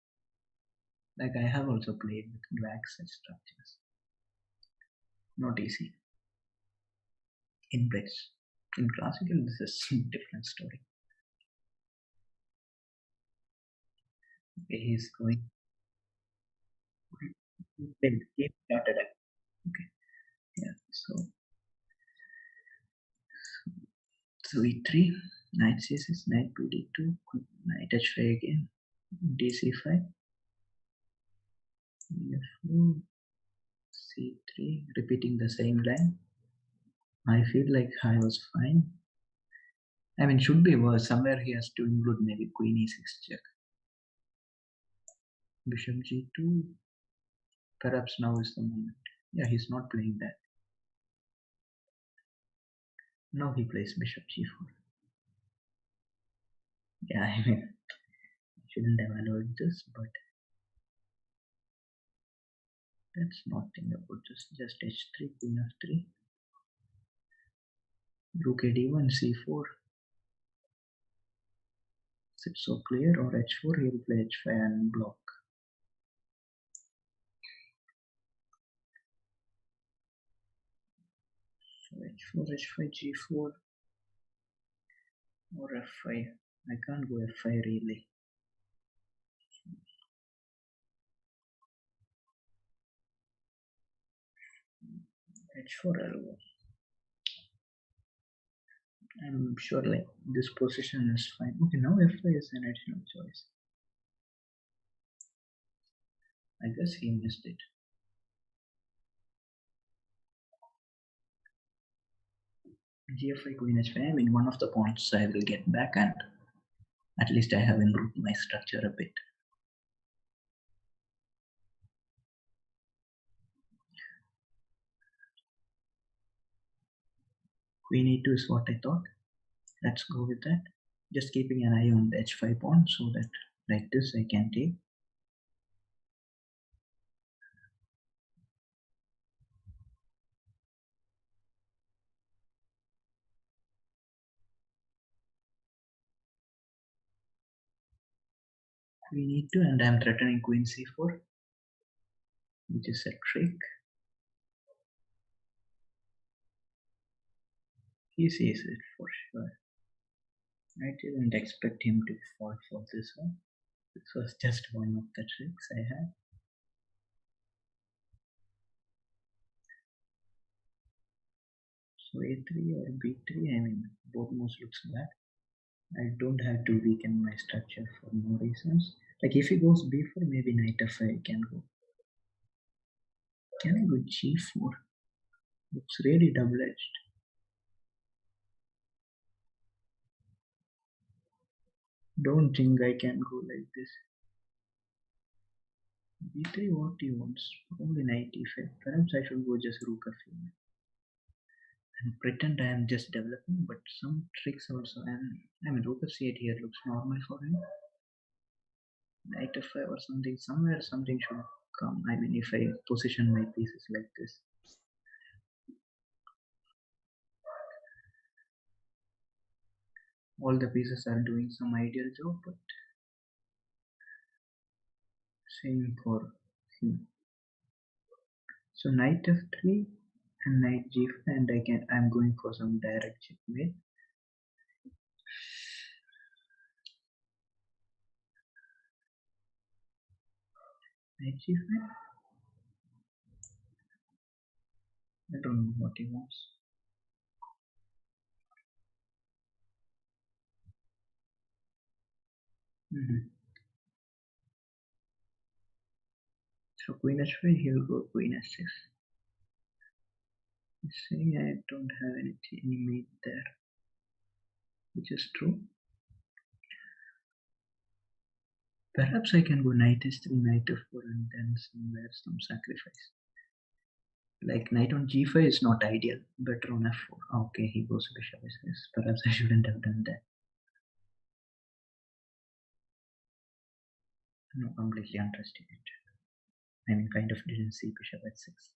Like I have also played with black set structures. Not easy. In bridge. In classical, this is a different story. Okay, he's going. Game started. Okay. Yeah. So e3, knight c6, knight bd2, knight h5 again, dc5, e4, c3, repeating the same line. I feel like I was fine. I mean, should be worse. Somewhere he has to include maybe queen e6 check. Bishop g2, Perhaps now is the moment. Yeah, he's not playing that. Now he plays bishop g4. Yeah, I mean, I shouldn't have allowed this, but let's not think about this. Just h3, queen f3, rook a d1, c4. Is it so clear? Or h4, he'll play h5 and block. So h4, h5, g4, or f5. I can't go f5 really. h4 I'll go. I'm sure like this position is fine. Okay, now f5 is an additional choice. I guess he missed it. G5, queen h5. I mean, one of the pawns I will get back, and at least I have improved my structure a bit. Queen e2 is what I thought. Let's go with that. Just keeping an eye on the h5 pawn so that like this I can take. Queen e2, and I'm threatening queen c4, which is a trick. He sees it for sure. I didn't expect him to fall for this one. This was just one of the tricks I had. So a3 or b3, I mean, both moves looks bad. I don't have to weaken my structure for no reasons. Like if he goes b4, maybe knight f5 can go. Can I go g4? Looks really double-edged. Don't think I can go like this. b3, what he wants? Probably knight e5. Perhaps I should go just rook f8 and pretend I am just developing, but some tricks also. I mean, rook f8 here looks normal for him. Knight f5 or something. Somewhere something should come. I mean, if I position my pieces like this. All the pieces are doing some ideal job, but same for him. So knight f3 and knight g5, and I'm going for some direct checkmate. Knight g5. I don't know what he wants. So queen h5, he'll go queen h6. He's saying I don't have any mate there, which is true. Perhaps I can go knight h3, knight f4, and then somewhere some sacrifice. Like knight on g5 is not ideal, better on f4. Okay, he goes bishop h6. Perhaps I shouldn't have done that. No, completely underestimated. I mean, kind of didn't see bishop h6.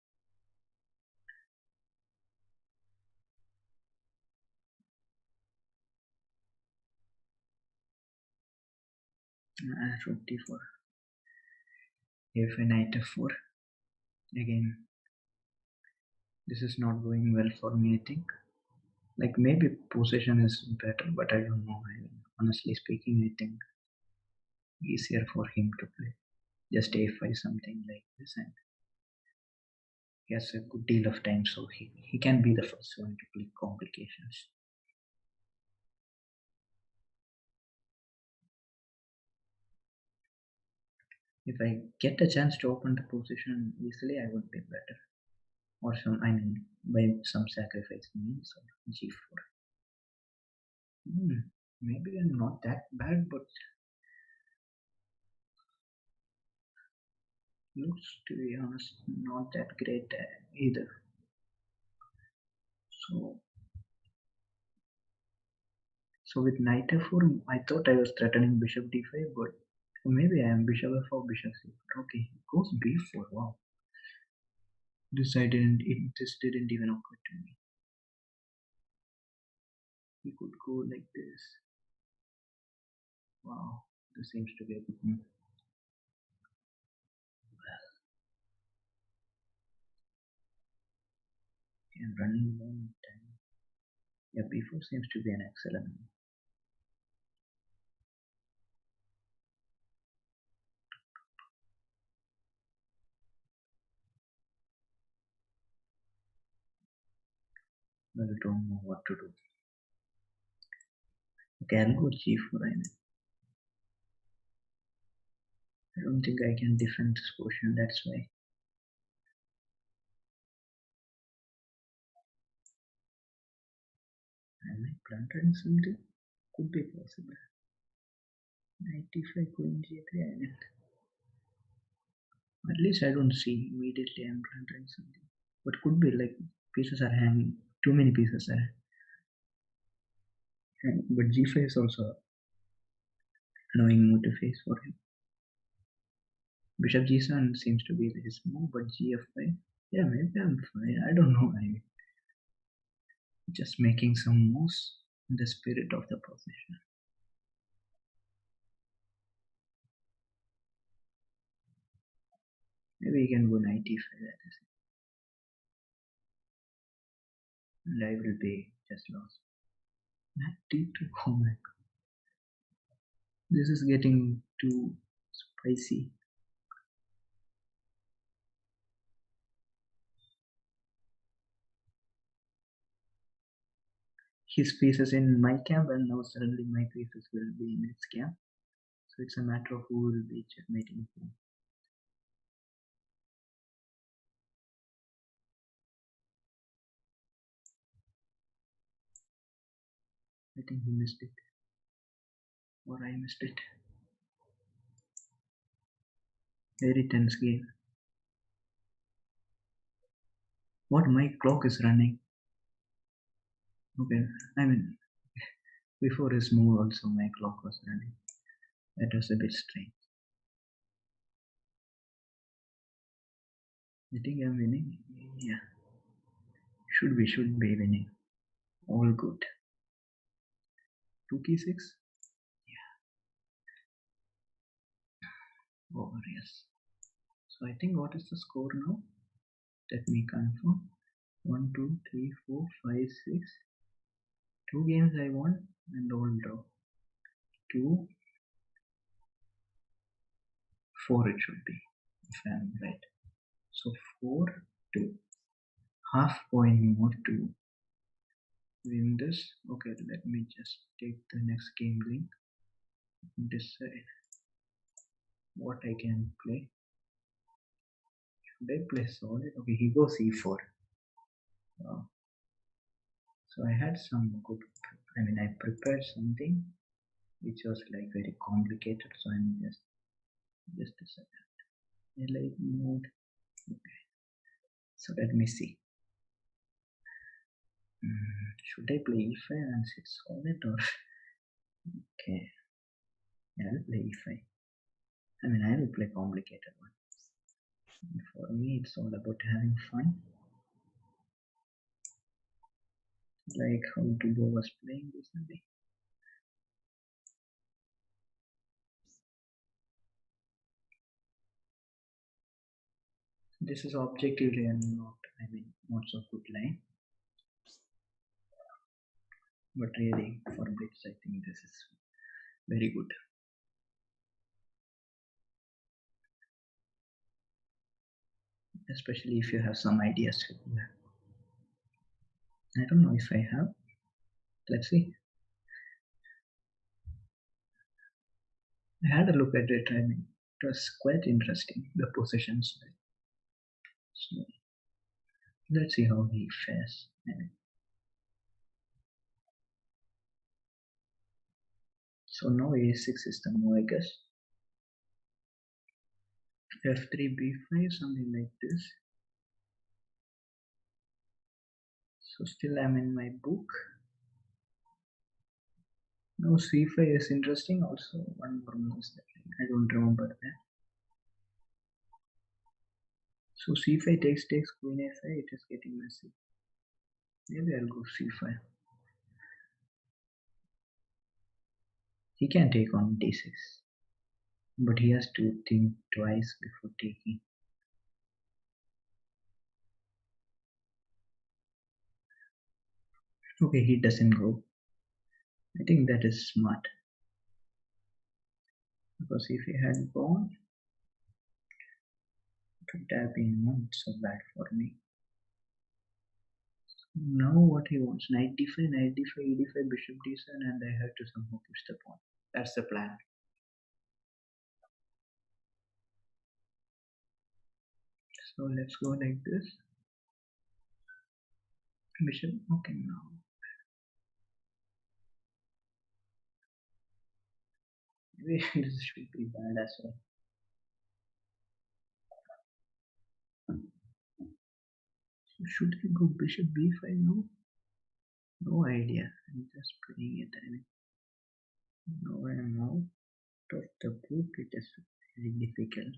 Rook d4. If a knight f4. Again, this is not going well for me, I think. Like maybe position is better, but I don't know. I mean, honestly speaking, I think easier for him to play just a5 something like this, and he has a good deal of time, so he can be the first one to play complications. If I get a chance to open the position easily, I would be better. Or some, I mean, by some sacrifice means, or g4. Maybe I'm not that bad, but looks, to be honest, not that great either. So with knight f4, I thought I was threatening bishop d5, but maybe I am bishop f4, bishop c4. Okay, he goes b4. Wow, this didn't even occur to me. He could go like this. Wow, this seems to be a good move. I'm running low on time. Yeah, b4 seems to be an excellent move. Well, I don't know what to do. Okay, I'll go g4. I don't think I can defend this portion, that's why. Am I plantering something? Could be possible. Knight d5, queen g3, at least I don't see immediately I'm plantering something. But could be like pieces are hanging, too many pieces are hanging. But g5 is also annoying move to face for him. Bishop g7 seems to be his move, but gf5, yeah, maybe I'm fine. I don't know. I'm just making some moves in the spirit of the position. Maybe you can go knight e5, that is it. And I will be just lost. Knight d2, oh my god. This is getting too spicy. His pieces in my camp, and now suddenly my pieces will be in his camp. So it's a matter of who will be checkmating him. I think he missed it. Or I missed it. Very tense game. What, my clock is running? Okay, I mean, before his move also my clock was running. That was a bit strange. I think I'm winning. Yeah. Should be winning. All good. 2 key 6? Yeah. Over, yes. So I think what is the score now? Let me confirm. 1, 2, 3, 4, 5, 6. 2 games I won and all draw. 2, 4 it should be, if I'm right. So 4, 2. Half point more to win this. Okay, let me just take the next game link. Decide what I can play. Should I play solid? Okay, he goes e4. So I had some good, I prepared something which was like very complicated, so I'm just a second. Elite mode. Okay. So let me see. Should I play e5 and sit solid, or okay? I'll play e5. I will play complicated one. For me, it's all about having fun. Like how Dubo was playing recently. This is objectively and not so good line. But really, for Blitz, I think this is very good. Especially if you have some ideas. I don't know if I have. Let's see. I had a look at it. It was quite interesting, the positions. So let's see how he fares. So now a6 is the move, I guess. f3 b5, something like this. So still I'm in my book. Now c5 is interesting also. One more move that I don't remember that. So c5 takes queen a5, it is getting messy. Maybe I'll go c5. He can take on d6, but he has to think twice before taking. Okay, he doesn't go. I think that is smart. Because if he had gone, it would have been not so bad for me. Now what he wants, knight d5, knight d5, e d5, bishop d7, and I have to somehow push the pawn. That's the plan. So let's go like this. Bishop, okay, now. Maybe this should be bad as well. So should he go bishop b5 now? No idea. I'm just playing it. I mean, now I am out of the book. It is very difficult.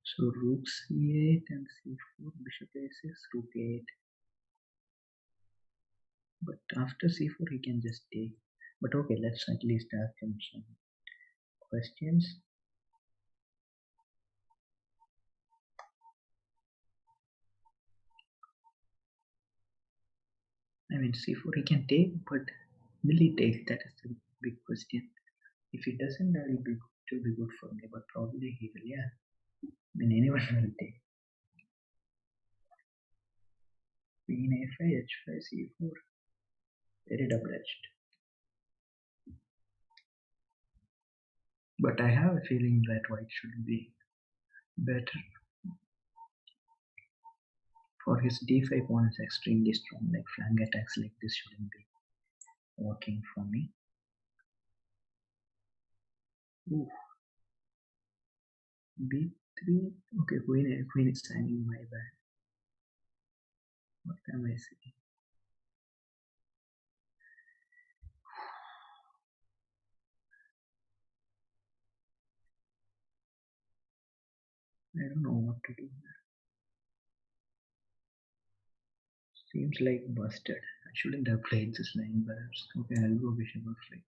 So rook c8 and c4, bishop a6, rook a8. But after c4 he can just take. But okay, let's at least ask him some questions. I mean c4 he can take, but will he take? That is the big question. If he doesn't, that will be good for me, but probably he will, yeah. I mean anyone will take. Queen a5, h5, c4. Very double-edged. But I have a feeling that white should be better. For his d5 pawn is extremely strong, like flank attacks like this shouldn't be working for me. Ooh. b3, okay, queen is hanging, my bad. What am I saying? I don't know what to do. Seems like busted. I shouldn't have played this line perhaps. Okay, I'll go bishop f3.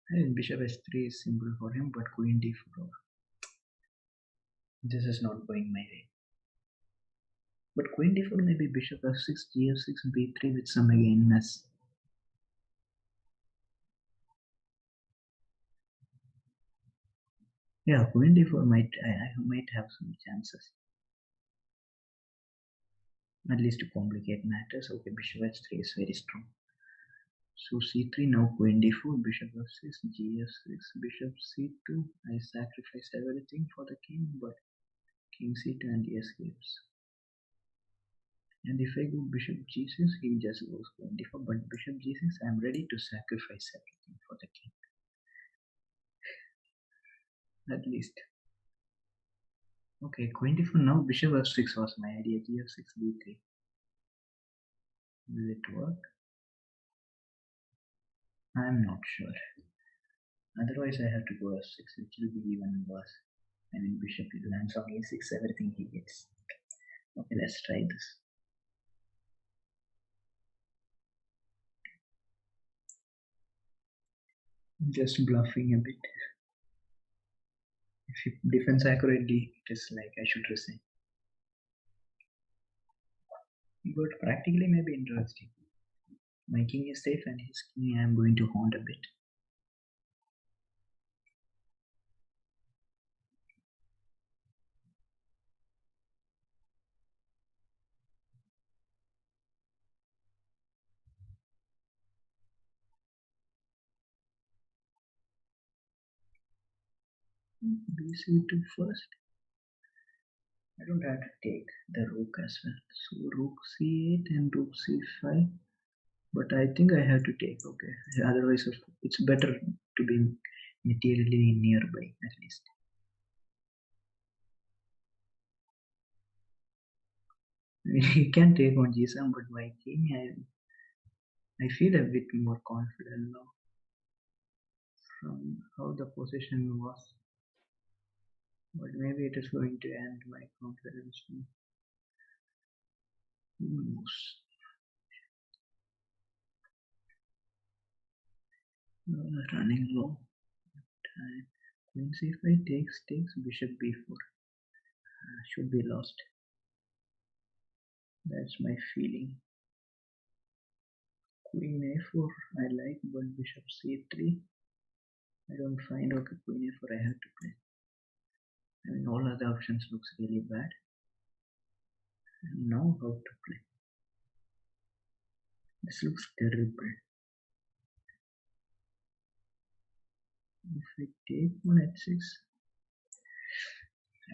And bishop s3 is simple for him, but queen d4. This is not going my way. But queen d4 maybe bishop f6, gf6, b3 with some again mess. Yeah, queen d4 I might have some chances. At least to complicate matters. Okay, bishop h3 is very strong. So c3, now queen d4, bishop f6, gf6, bishop c2. I sacrifice everything for the king, but king c2 and he escapes. And if I go bishop g6, he just goes queen d4, but bishop g6, I'm ready to sacrifice everything for the king. At least. Okay, queen d4, now bishop f6 was my idea, gf6, b3. Will it work? I'm not sure. Otherwise I have to go f6, which will be even worse. I mean bishop lands on a6, everything he gets. Okay, let's try this. I'm just bluffing a bit. If he defends accurately, it is like I should resign. But practically maybe interesting. My king is safe and his king I am going to haunt a bit. bc2 first. I don't have to take the rook as well. So rook c8 and rook c5. But I think I have to take, okay. Otherwise it's better to be materially nearby at least. I mean, he can take on G7, but by king, I feel a bit more confident now from how the position was. But maybe it is going to end my confidence. Who knows? Running low. Time. Queen c5 takes bishop b4. Should be lost. That's my feeling. Queen a4 I like, but bishop c3 I don't find. Okay, queen a4 I have to play. I mean, all other options looks really bad. Now how to play? This looks terrible. If I take on h6,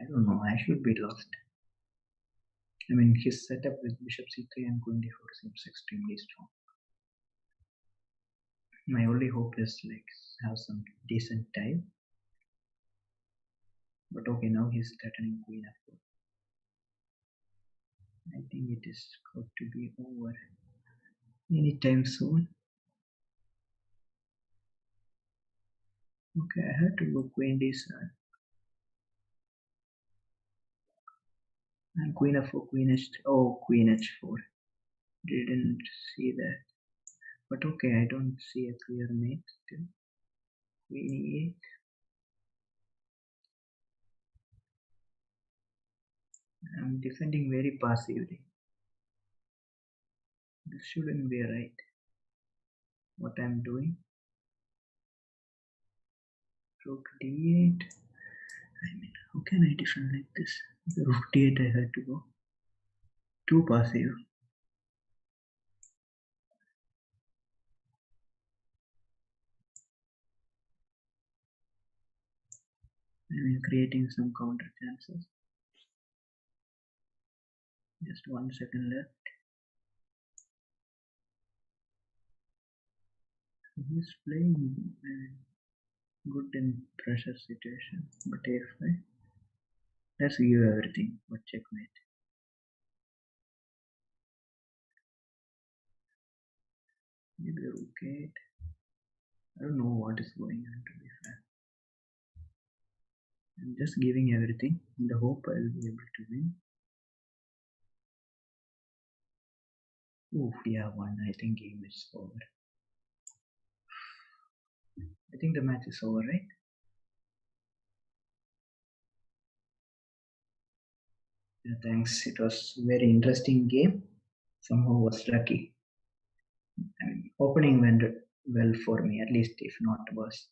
I don't know, I should be lost. I mean, his setup with bishop c3 and queen d4 seems extremely strong. My only hope is like have some decent time. But okay, now he's threatening queen f4. I think it is going to be over anytime soon. Okay, I had to go queen d7. And queen f4, queen h3. Oh, queen h4. Didn't see that. But okay, I don't see a clear mate still. Queen e8. I'm defending very passively. This shouldn't be right. What I'm doing. Rook d8. I mean, how can I defend like this? The rook d8 I had to go. Too passive. I mean, creating some counter chances. Just 1 second left. He's playing good in pressure situation, but a5. Let's give everything, but checkmate. Maybe rook 8. I don't know what is going on, to be fair. I'm just giving everything in the hope I'll be able to win. Oof, yeah, one. I think game is over. I think the match is over, right? Yeah, thanks. It was a very interesting game. Somehow was lucky. I mean, opening went well for me, at least if not worse.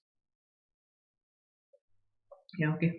Yeah, okay.